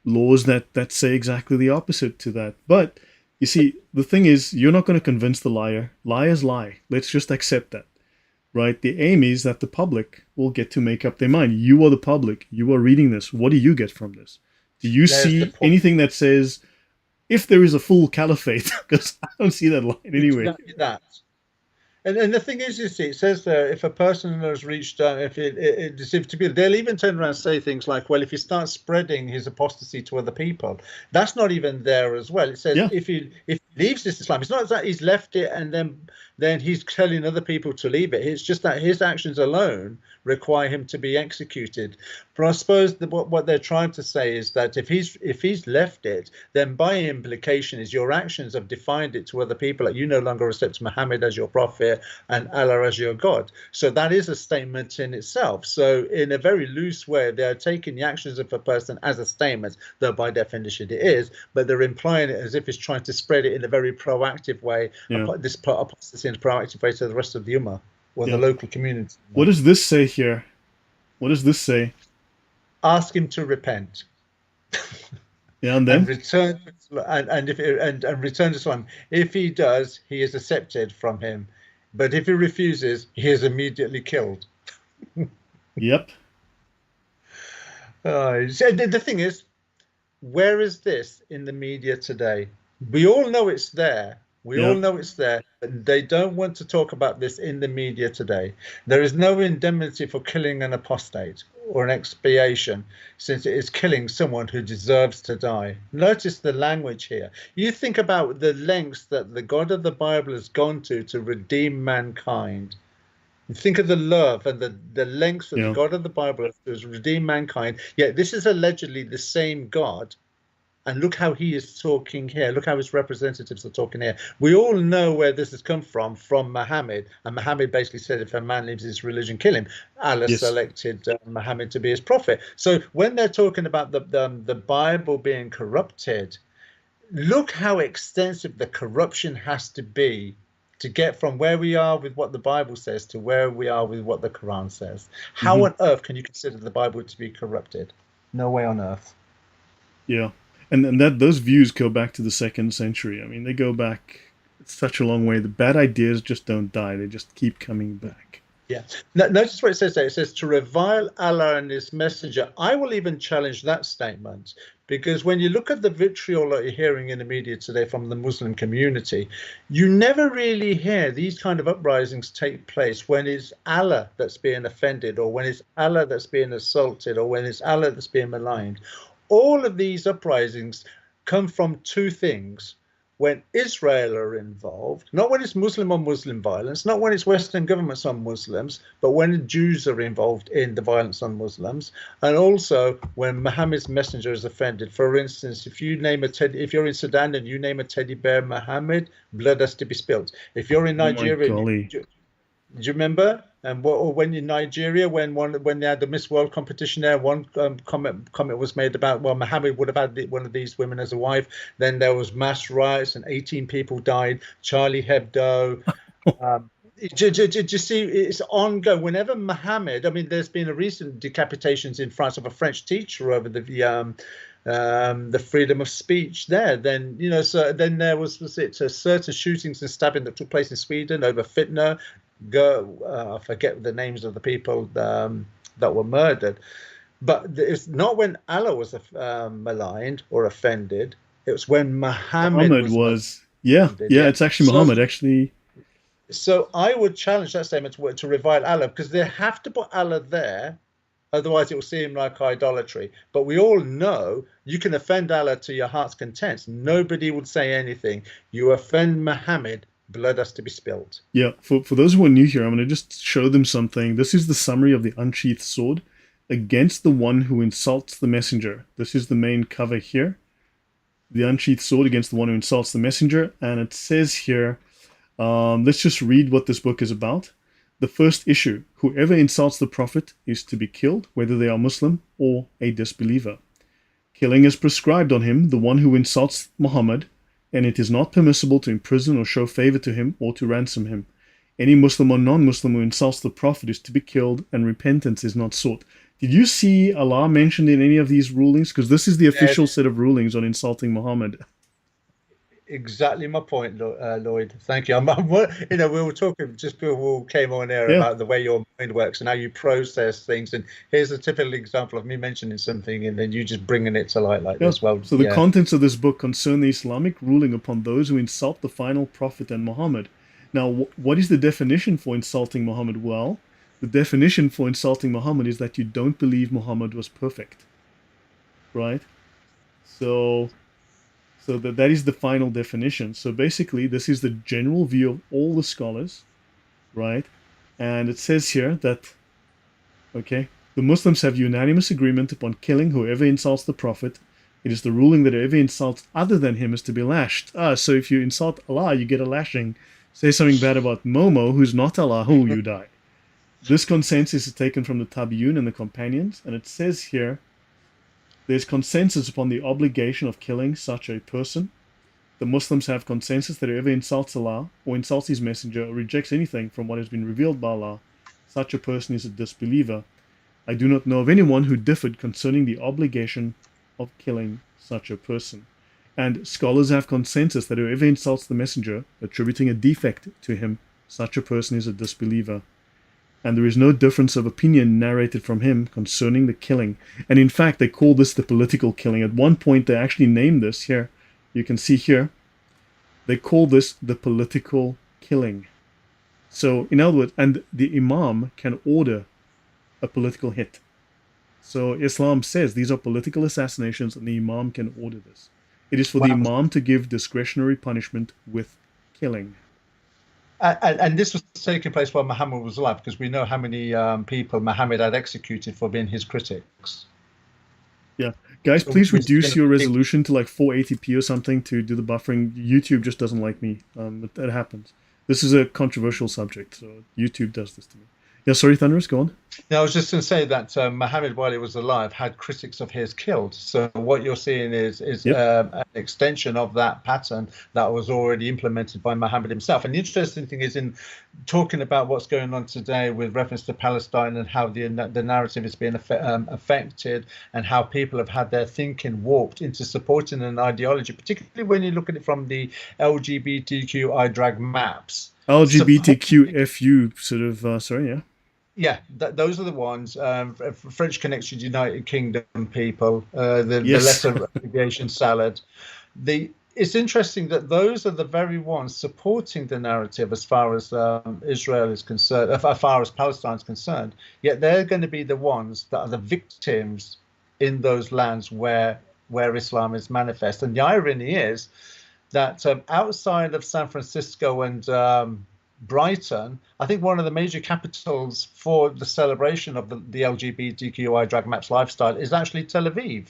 [SPEAKER 1] laws that say exactly the opposite to that. But, you see, the thing is, you're not going to convince the liar. Liars lie. Let's just accept that. Right? The aim is that the public will get to make up their mind. You are the public. You are reading this. What do you get from this? Do you see anything that says, if there is a full caliphate? Because I don't see that line anyway.
[SPEAKER 2] Exactly that. And the thing is, you see, it says there, if a person has reached, they'll even turn around and say things like, well, if he starts spreading his apostasy to other people, that's not even there as well. It says if he leaves this Islam, it's not that he's left it and then he's telling other people to leave it. It's just that his actions alone require him to be executed. But I suppose what they're trying to say is that if he's left it, then by implication is your actions have defined it to other people, that you no longer accept Muhammad as your prophet and Allah as your God. So that is a statement in itself. So in a very loose way, they're taking the actions of a person as a statement, though by definition it is, but they're implying it as if it's trying to spread it in a very proactive way, this apostasy in a proactive way to the rest of the ummah or the local community.
[SPEAKER 1] What does this say here? What does this say?
[SPEAKER 2] Ask him to repent
[SPEAKER 1] Yeah, and
[SPEAKER 2] and
[SPEAKER 1] then?
[SPEAKER 2] return and return to Islam. If he does, he is accepted from him. But if he refuses, he is immediately killed.
[SPEAKER 1] Yep.
[SPEAKER 2] So the thing is, where is this in the media today? We all know it's there. We all
[SPEAKER 1] Yeah.
[SPEAKER 2] know it's there. But they don't want to talk about this in the media today. There is no indemnity for killing an apostate or an expiation, since it is killing someone who deserves to die. Notice the language here. You think about the lengths that the God of the Bible has gone to redeem mankind. You think of the love and the lengths that the
[SPEAKER 1] Yeah.
[SPEAKER 2] God of the Bible has redeemed mankind. Yet this is allegedly the same God. And look how he is talking here. Look how his representatives are talking here. We all know where this has come from Muhammad. And Muhammad basically said, if a man leaves his religion, kill him. Allah
[SPEAKER 1] Yes.
[SPEAKER 2] selected Muhammad to be his prophet. So when they're talking about the Bible being corrupted, look how extensive the corruption has to be to get from where we are with what the Bible says to where we are with what the Quran says. How
[SPEAKER 1] Hmm.
[SPEAKER 2] on earth can you consider the Bible to be corrupted? No way on earth.
[SPEAKER 1] Yeah. And that those views go back to the 2nd century. I mean, they go back such a long way. The bad ideas just don't die. They just keep coming back.
[SPEAKER 2] Yeah. Notice what it says there. It says, to revile Allah and his messenger. I will even challenge that statement, because when you look at the vitriol that you're hearing in the media today from the Muslim community, you never really hear these kind of uprisings take place when it's Allah that's being offended, or when it's Allah that's being assaulted, or when it's Allah that's being maligned. All of these uprisings come from two things. When Israel are involved, not when it's Muslim on Muslim violence, not when it's Western governments on Muslims, but when Jews are involved in the violence on Muslims, and also when Muhammad's messenger is offended. For instance, if you're in Sudan and you name a teddy bear Muhammad, blood has to be spilled. If you're in
[SPEAKER 1] Oh my
[SPEAKER 2] Nigeria and
[SPEAKER 1] golly.
[SPEAKER 2] do you remember? And or when in Nigeria, when they had the Miss World competition there, one comment was made about, well, Muhammad would have had one of these women as a wife. Then there was mass riots and 18 people died. Charlie Hebdo. Um, you see, it's ongoing. Whenever Muhammad, I mean, there's been a recent decapitations in France of a French teacher over the freedom of speech there. Then so then there was certain shootings and stabbing that took place in Sweden over fitna. I forget the names of the people that were murdered, but it's not when Allah was maligned or offended. It was when Muhammad
[SPEAKER 1] Muhammad
[SPEAKER 2] was
[SPEAKER 1] was, yeah,
[SPEAKER 2] maligned.
[SPEAKER 1] yeah,
[SPEAKER 2] Yeah.
[SPEAKER 1] it's actually Muhammad. Actually,
[SPEAKER 2] So I would challenge that statement to revile Allah, because they have to put Allah there. Otherwise, it will seem like idolatry. But we all know you can offend Allah to your heart's content. Nobody would say anything. You offend Muhammad, blood has to be spilled.
[SPEAKER 1] yeah, for those who are new here, I'm going to just show them something. This is the summary of the unsheathed sword against the one who insults the messenger. This is the main cover here. The unsheathed sword against the one who insults the messenger. And it says here, let's just read what this book is about. The first issue: whoever insults the Prophet is to be killed, whether they are Muslim or a disbeliever. Killing is prescribed on him, the one who insults Muhammad, and it is not permissible to imprison or show favor to him or to ransom him. Any Muslim or non-Muslim who insults the Prophet is to be killed, and repentance is not sought. Did you see Allah mentioned in any of these rulings? Because this is the official set of rulings on insulting Muhammad.
[SPEAKER 2] Exactly my point, Lloyd. Thank you. We were talking just before we came on air
[SPEAKER 1] Yeah.
[SPEAKER 2] about the way your mind works and how you process things. And here's a typical example of me mentioning something and then you just bringing it to light like
[SPEAKER 1] Yeah.
[SPEAKER 2] this. Well,
[SPEAKER 1] So the
[SPEAKER 2] yeah,
[SPEAKER 1] contents of this book concern the Islamic ruling upon those who insult the final prophet and Muhammad. Now, what is the definition for insulting Muhammad? Well, the definition for insulting Muhammad is that you don't believe Muhammad was perfect, right? So, so that is the final definition. So basically, this is the general view of all the scholars, right? And it says here that, okay, the Muslims have unanimous agreement upon killing whoever insults the Prophet. It is the ruling that whoever insults other than him is to be lashed. So if you insult Allah, you get a lashing. Say something bad about Momo, who's not Allah, you die. This consensus is taken from the Tabi'un and the companions, and it says here, there's consensus upon the obligation of killing such a person. The Muslims have consensus that whoever insults Allah, or insults his messenger, or rejects anything from what has been revealed by Allah, such a person is a disbeliever. I do not know of anyone who differed concerning the obligation of killing such a person. And scholars have consensus that whoever insults the messenger, attributing a defect to him, such a person is a disbeliever. And there is no difference of opinion narrated from him concerning the killing. And in fact, they call this the political killing. At one point, they actually named this here. You can see here. They call this the political killing. So, in other words, and the Imam can order a political hit. So Islam says these are political assassinations and the Imam can order this. It is for the
[SPEAKER 2] Wow.
[SPEAKER 1] Imam to give discretionary punishment with killing.
[SPEAKER 2] And this was taking place while Muhammad was alive, because we know how many people Muhammad had executed for being his critics.
[SPEAKER 1] Yeah. Guys,
[SPEAKER 2] So
[SPEAKER 1] please
[SPEAKER 2] we've
[SPEAKER 1] reduce
[SPEAKER 2] seen
[SPEAKER 1] your
[SPEAKER 2] a big-
[SPEAKER 1] resolution to like 480p or something to do the buffering. YouTube just doesn't like me. It happens. This is a controversial subject, so YouTube does this to me. Yeah, sorry, Thunderous, go on.
[SPEAKER 2] Now, I was just going to say that Muhammad, while he was alive, had critics of his killed. So what you're seeing is
[SPEAKER 1] Yep.
[SPEAKER 2] an extension of that pattern that was already implemented by Muhammad himself. And the interesting thing is, in talking about what's going on today with reference to Palestine and how the narrative is being affected, and how people have had their thinking warped into supporting an ideology, particularly when you look at it from the LGBTQI drag maps.
[SPEAKER 1] LGBTQFU sort of, sorry, yeah.
[SPEAKER 2] Yeah, those are the ones. French Connection, United Kingdom people, the
[SPEAKER 1] Yes.
[SPEAKER 2] letter abbreviation salad. It's interesting that those are the very ones supporting the narrative as far as Israel is concerned, as far as Palestine is concerned. Yet they're going to be the ones that are the victims in those lands where Islam is manifest. And the irony is that outside of San Francisco and Brighton, I think one of the major capitals for the celebration of the LGBTQI drag maps lifestyle is actually Tel Aviv.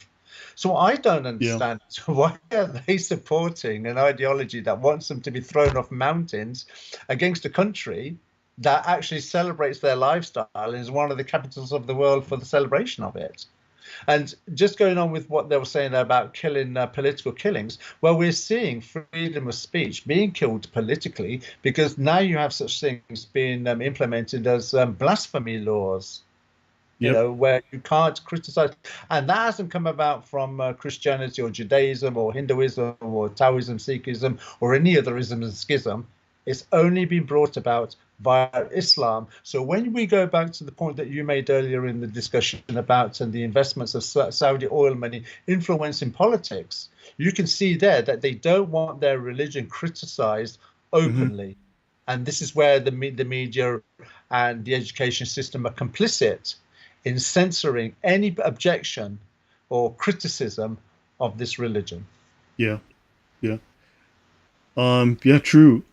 [SPEAKER 2] So I don't understand why are they supporting an ideology that wants them to be thrown off mountains against a country that actually celebrates their lifestyle and is one of the capitals of the world for the celebration of it. And just going on with what they were saying about killing political killings, well, we're seeing freedom of speech being killed politically because now you have such things being implemented as blasphemy laws. You
[SPEAKER 1] Yep.
[SPEAKER 2] know, where you can't criticize, and that hasn't come about from Christianity or Judaism or Hinduism or Taoism, Sikhism, or any other ism and schism. It's only been brought about via Islam. So when we go back to the point that you made earlier in the discussion about the investments of Saudi oil money influencing politics, you can see there that they don't want their religion criticized openly. And this is where the media and the education system are complicit in censoring any objection or criticism of this religion.
[SPEAKER 1] Yeah. Yeah. Yeah, true.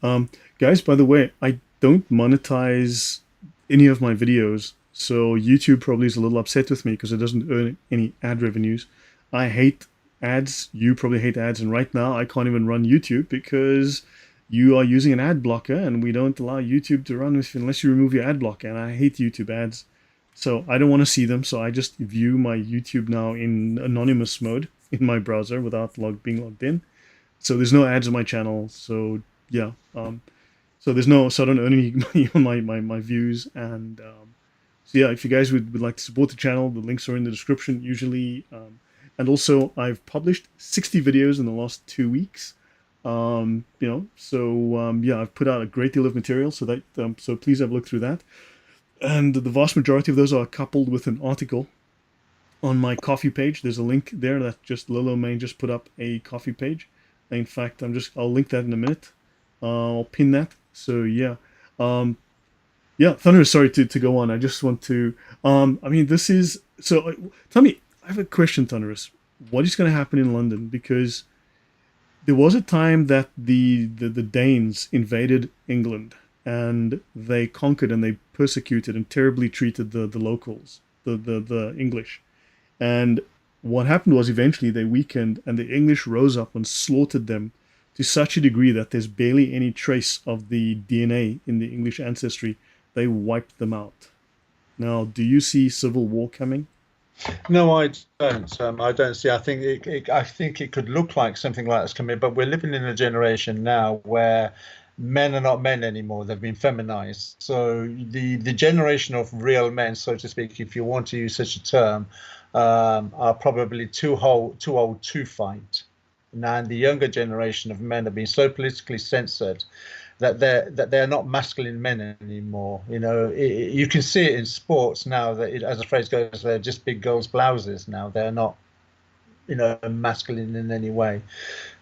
[SPEAKER 1] Guys, by the way, I don't monetize any of my videos, so YouTube probably is a little upset with me because it doesn't earn any ad revenues. I hate ads. You probably hate ads, and right now I can't even run YouTube because you are using an ad blocker, and we don't allow YouTube to run unless you remove your ad blocker. And I hate YouTube ads, so I don't want to see them. So I just view my YouTube now in anonymous mode in my browser without being logged in. So there's no ads on my channel. So yeah, so I don't earn any money on my views. And so yeah, if you guys would like to support the channel, the links are in the description usually. And also I've published 60 videos in the last 2 weeks. Yeah, I've put out a great deal of material. So that so please have a look through that. And the vast majority of those are coupled with an article on my coffee page. There's a link there that just Lilo Main just put up a coffee page. In fact, I'll link that in a minute. I'll pin that. So yeah, yeah. Thunderous, sorry to go on. I just want to. This is so. Tell me, I have a question, Thunderous. What is going to happen in London? Because there was a time that the Danes invaded England and they conquered and they persecuted and terribly treated the locals, the English, and what happened was eventually they weakened and the English rose up and slaughtered them to such a degree that there's barely any trace of the DNA in the English ancestry. They wiped them out. Now, do you see civil war coming?
[SPEAKER 2] No, I don't. I don't see. I think it could look like something like that's coming, but we're living in a generation now where men are not men anymore. They've been feminized. So the generation of real men, so to speak, if you want to use such a term, are probably too old to fight. Now, and the younger generation of men have been so politically censored that they're not masculine men anymore. You know, you can see it in sports now that, as the phrase goes, they're just big girls' blouses now. They're not, you know, masculine in any way.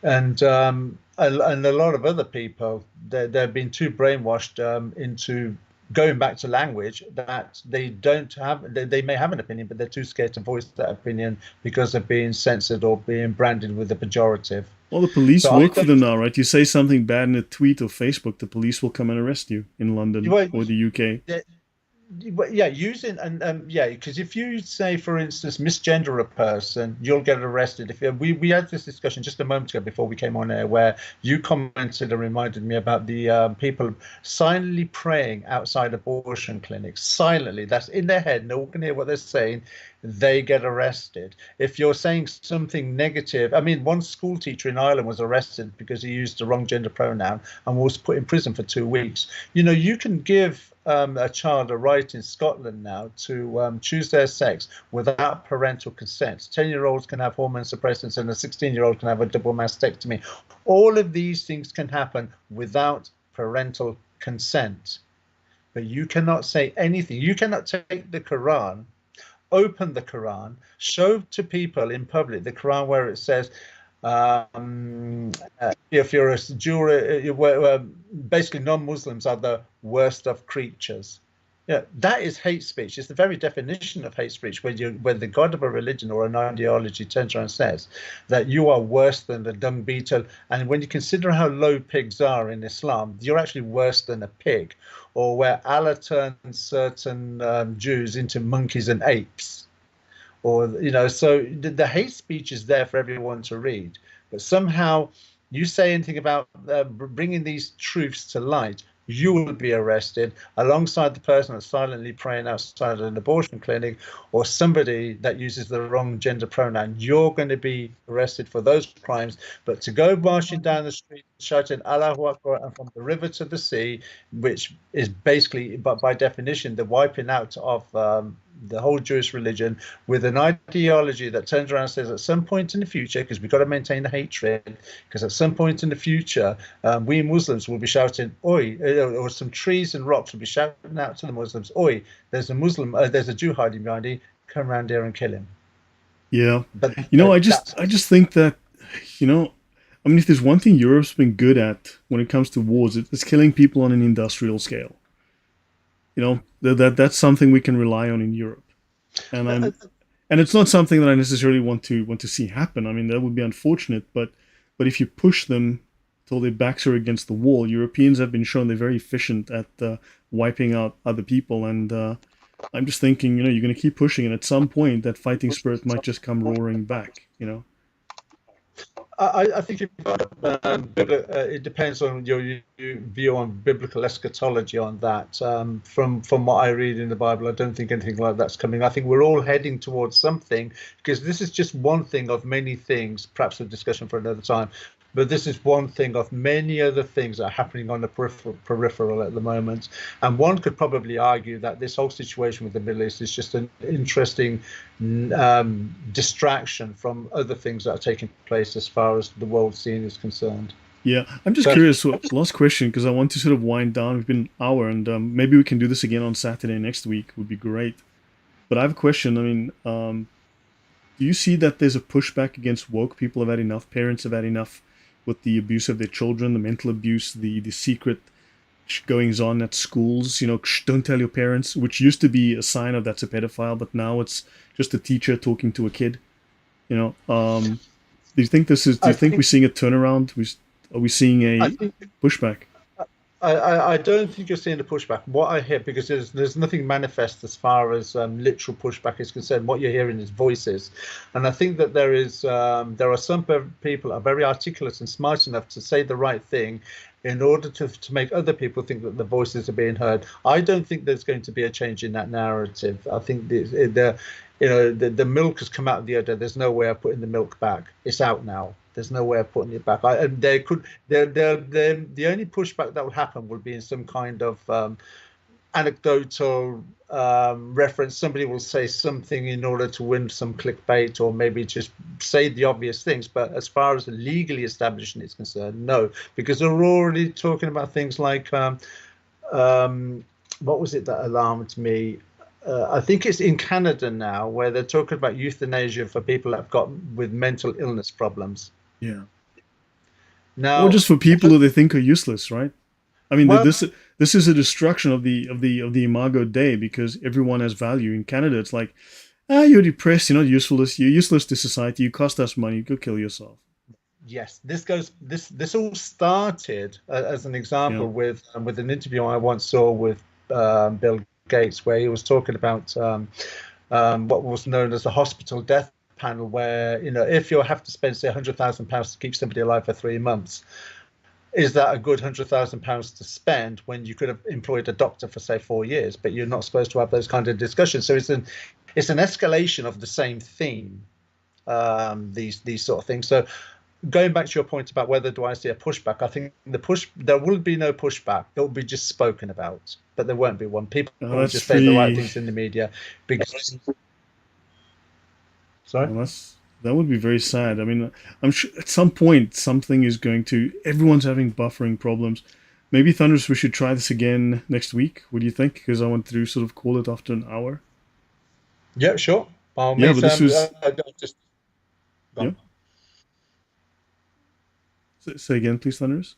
[SPEAKER 2] And a lot of other people, they've been too brainwashed into going back to language that they don't have. They may have an opinion, but they're too scared to voice that opinion because of being censored or being branded with a pejorative.
[SPEAKER 1] Well, the police
[SPEAKER 2] So
[SPEAKER 1] work for them now, right? You say something bad in a tweet or Facebook, the police will come and arrest you in London
[SPEAKER 2] well,
[SPEAKER 1] or the UK.
[SPEAKER 2] yeah, using and yeah, because if you say, for instance, misgender a person, you'll get arrested. If we had this discussion just a moment ago before we came on air, where you commented and reminded me about the people silently praying outside abortion clinics, silently. That's in their head. No one can hear what they're saying. They get arrested. If you're saying something negative, I mean, one school teacher in Ireland was arrested because he used the wrong gender pronoun and was put in prison for 2 weeks. You know, you can give a child a right in Scotland now to choose their sex without parental consent. 10-year-olds can have hormone suppressants and a 16-year-old can have a double mastectomy. All of these things can happen without parental consent. But you cannot say anything. You cannot take the Quran, open the Quran, show to people in public the Quran where it says, if you're a Jew, basically non-Muslims are the worst of creatures. Yeah, that is hate speech. It's the very definition of hate speech when the god of a religion or an ideology turns around and says that you are worse than the dung beetle. And when you consider how low pigs are in Islam, you're actually worse than a pig. Or where Allah turns certain Jews into monkeys and apes. Or, you know, so the hate speech is there for everyone to read. But somehow you say anything about bringing these truths to light, you will be arrested alongside the person that's silently praying outside an abortion clinic, or somebody that uses the wrong gender pronoun. You're going to be arrested for those crimes. But to go marching down the street shouting Allahu Akbar and from the river to the sea, which is basically, but by definition, the wiping out of the whole Jewish religion, with an ideology that turns around and says at some point in the future, because we've got to maintain the hatred, because at some point in the future, we Muslims will be shouting, oi, or some trees and rocks will be shouting out to the Muslims, oi, there's a Jew hiding behind you, come around here and kill him.
[SPEAKER 1] Yeah. But you know, I just think that, you know, I mean, if there's one thing Europe's been good at when it comes to wars, it's killing people on an industrial scale. You know, that's something we can rely on in Europe, and it's not something that I necessarily want to see happen. I mean, that would be unfortunate, but if you push them till their backs are against the wall, Europeans have been shown they're very efficient at wiping out other people, and I'm just thinking, you know, you're going to keep pushing, and at some point, that fighting spirit might just come roaring back. You know.
[SPEAKER 2] I think it depends on your view on biblical eschatology on that. From what I read in the Bible, I don't think anything like that's coming. I think we're all heading towards something, because this is just one thing of many things, perhaps a discussion for another time. But this is one thing of many other things that are happening on the peripheral at the moment. And one could probably argue that this whole situation with the Middle East is just an interesting distraction from other things that are taking place as far as the world scene is concerned.
[SPEAKER 1] Yeah, I'm just curious. So, last question, because I want to sort of wind down. We've been an hour, and maybe we can do this again on Saturday next week. Would be great. But I have a question. I mean, do you see that there's a pushback against woke? People have had enough. Parents have had enough with the abuse of their children, the mental abuse, the secret goings on at schools. You know, don't tell your parents, which used to be a sign of that's a pedophile, but now it's just a teacher talking to a kid. You know, do you think this is? Do you think we're seeing a turnaround? Are we seeing a pushback?
[SPEAKER 2] I don't think you're seeing the pushback. What I hear, because there's nothing manifest as far as literal pushback is concerned. What you're hearing is voices, and I think that there are some people that are very articulate and smart enough to say the right thing in order to make other people think that the voices are being heard. I don't think there's going to be a change in that narrative. I think the milk has come out of the udder. There's no way of putting the milk back. It's out now. There's no way of putting it back. And they could. The only pushback that would happen would be in some kind of anecdotal reference. Somebody will say something in order to win some clickbait, or maybe just say the obvious things. But as far as the legally establishment is concerned, no, because they're already talking about things like what was it that alarmed me? I think it's in Canada now, where they're talking about euthanasia for people that have got with mental illness problems.
[SPEAKER 1] Yeah.
[SPEAKER 2] Now,
[SPEAKER 1] Or just for people who they think are useless, right? I mean,
[SPEAKER 2] well,
[SPEAKER 1] this is a destruction of the Imago Dei, because everyone has value. In Canada, it's like, you're depressed, you're not useless, you're useless to society, you cost us money, go kill yourself.
[SPEAKER 2] yes, this all started as an example
[SPEAKER 1] Yeah.
[SPEAKER 2] with an interview I once saw with Bill Gates, where he was talking about what was known as the hospital death panel, where, if you have to spend, say, £100,000 to keep somebody alive for 3 months, is that a good £100,000 to spend when you could have employed a doctor for, say, 4 years? But you're not supposed to have those kind of discussions. So it's an escalation of the same theme. These sort of things. So going back to your point about whether do I see a pushback, I think there will be no pushback. It will be just spoken about, but there won't be one. People will just say the right things in the media because. Sorry.
[SPEAKER 1] Well, that would be very sad. I mean, I'm sure at some point something is going to. Everyone's having buffering problems. Maybe Thunderous, we should try this again next week. What do you think? Because I want to sort of call it after an hour.
[SPEAKER 2] Yeah, sure.
[SPEAKER 1] Yeah, but this was.
[SPEAKER 2] Just
[SPEAKER 1] Yeah. Say again, please, Thunderous.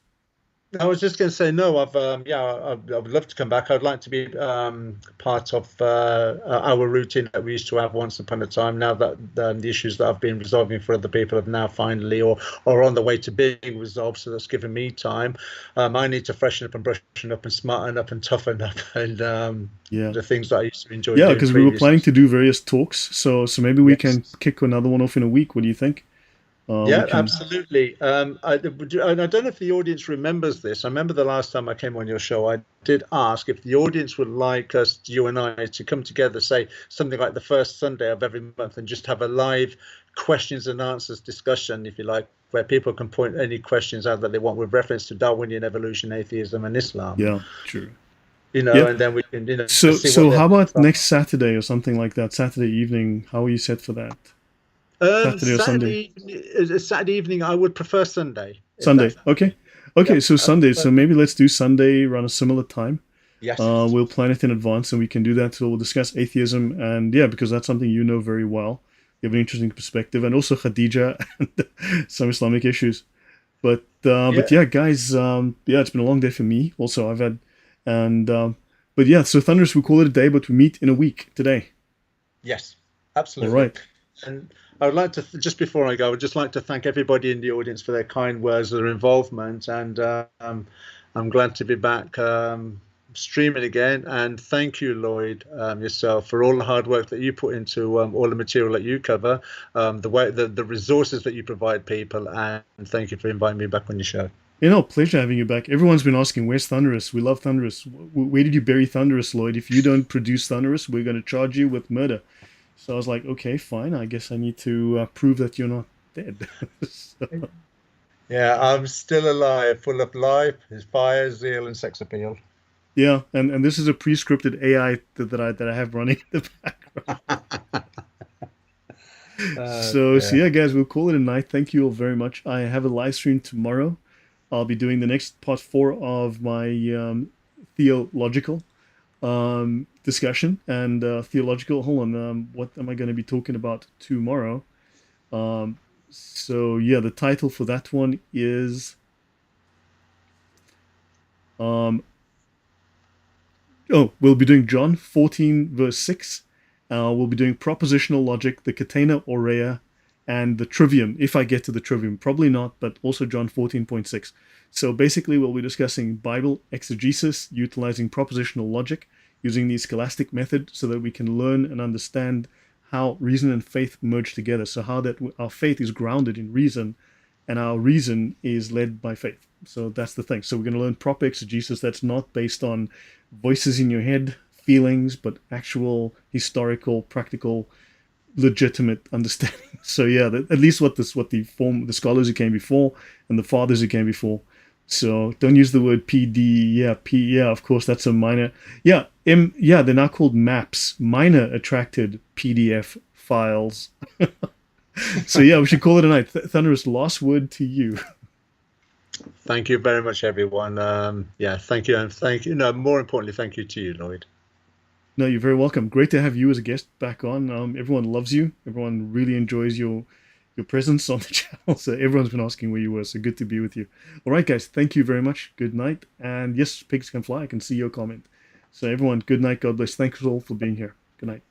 [SPEAKER 2] I was just going to say no. I would love to come back. I'd like to be part of our routine that we used to have once upon a time. Now that the issues that I've been resolving for other people have now finally or on the way to being resolved, so that's given me time. I need to freshen up and brushen up and smarten up and toughen up and the things that I used to enjoy.
[SPEAKER 1] Yeah, because we were planning to do various talks, so maybe we can kick another one off in a week. What do you think?
[SPEAKER 2] Yeah, absolutely. I don't know if the audience remembers this. I remember the last time I came on your show, I did ask if the audience would like us, you and I, to come together, say something like the first Sunday of every month, and just have a live questions and answers discussion, if you like, where people can point any questions out that they want with reference to Darwinian evolution, atheism, and Islam.
[SPEAKER 1] Yeah, true.
[SPEAKER 2] And then we can,
[SPEAKER 1] So how about next Saturday or something like that? Saturday evening. How are you set for that? Saturday or Sunday?
[SPEAKER 2] Saturday evening, I would prefer Sunday.
[SPEAKER 1] Sunday, okay. So Sunday. So maybe let's do Sunday around a similar time.
[SPEAKER 2] Yes.
[SPEAKER 1] We'll plan it in advance, and we can do that. So we'll discuss atheism, and because that's something you know very well. You have an interesting perspective, and also Khadija and some Islamic issues. But yeah, guys, it's been a long day for me. Also, I've had, but yeah, so Thunderous, we call it a day, but we meet in a week today.
[SPEAKER 2] Yes, absolutely.
[SPEAKER 1] All right.
[SPEAKER 2] And I would like to, just before I go, I would just like to thank everybody in the audience for their kind words, their involvement, and I'm glad to be back streaming again. And thank you, Lloyd, yourself, for all the hard work that you put into all the material that you cover, the resources that you provide people, and thank you for inviting me back on your show.
[SPEAKER 1] Pleasure having you back. Everyone's been asking, where's Thunderous? We love Thunderous. Where did you bury Thunderous, Lloyd? If you don't produce Thunderous, we're going to charge you with murder. So I was like, okay, fine. I guess I need to prove that you're not dead.
[SPEAKER 2] Yeah, I'm still alive, full of life, fire, zeal, and sex appeal.
[SPEAKER 1] Yeah, and this is a pre-scripted AI that I have running in the background. So yeah, guys, we'll call it a night. Thank you all very much. I have a live stream tomorrow. I'll be doing the next part 4 of my theological discussion and theological. Hold on, what am I going to be talking about tomorrow? So yeah, the title for that one is we'll be doing John 14 verse 6. We'll be doing propositional logic, the catena aurea, and the trivium, if I get to the trivium. Probably not, but also John 14.6. So basically we'll be discussing Bible exegesis, utilizing propositional logic, using the scholastic method so that we can learn and understand how reason and faith merge together. So how that our faith is grounded in reason and our reason is led by faith. So that's the thing. So we're going to learn proper exegesis that's not based on voices in your head, feelings, but actual historical, practical, legitimate understanding So yeah, at least what the scholars who came before and the fathers who came before. So don't use the word PD. Yeah, Yeah, of course that's a minor. Yeah, yeah, they're now called maps. Minor attracted PDF files. So yeah, we should call it a night. Thunderous, last word to you.
[SPEAKER 2] Thank you very much, everyone. Yeah, thank you, and thank you. No, more importantly, thank you to you, Lloyd.
[SPEAKER 1] No, you're very welcome. Great to have you as a guest back on. Everyone loves you. Everyone really enjoys your presence on the channel. So everyone's been asking where you were. So good to be with you. All right, guys. Thank you very much. Good night. And yes, pigs can fly. I can see your comment. So everyone, good night. God bless. Thanks all for being here. Good night.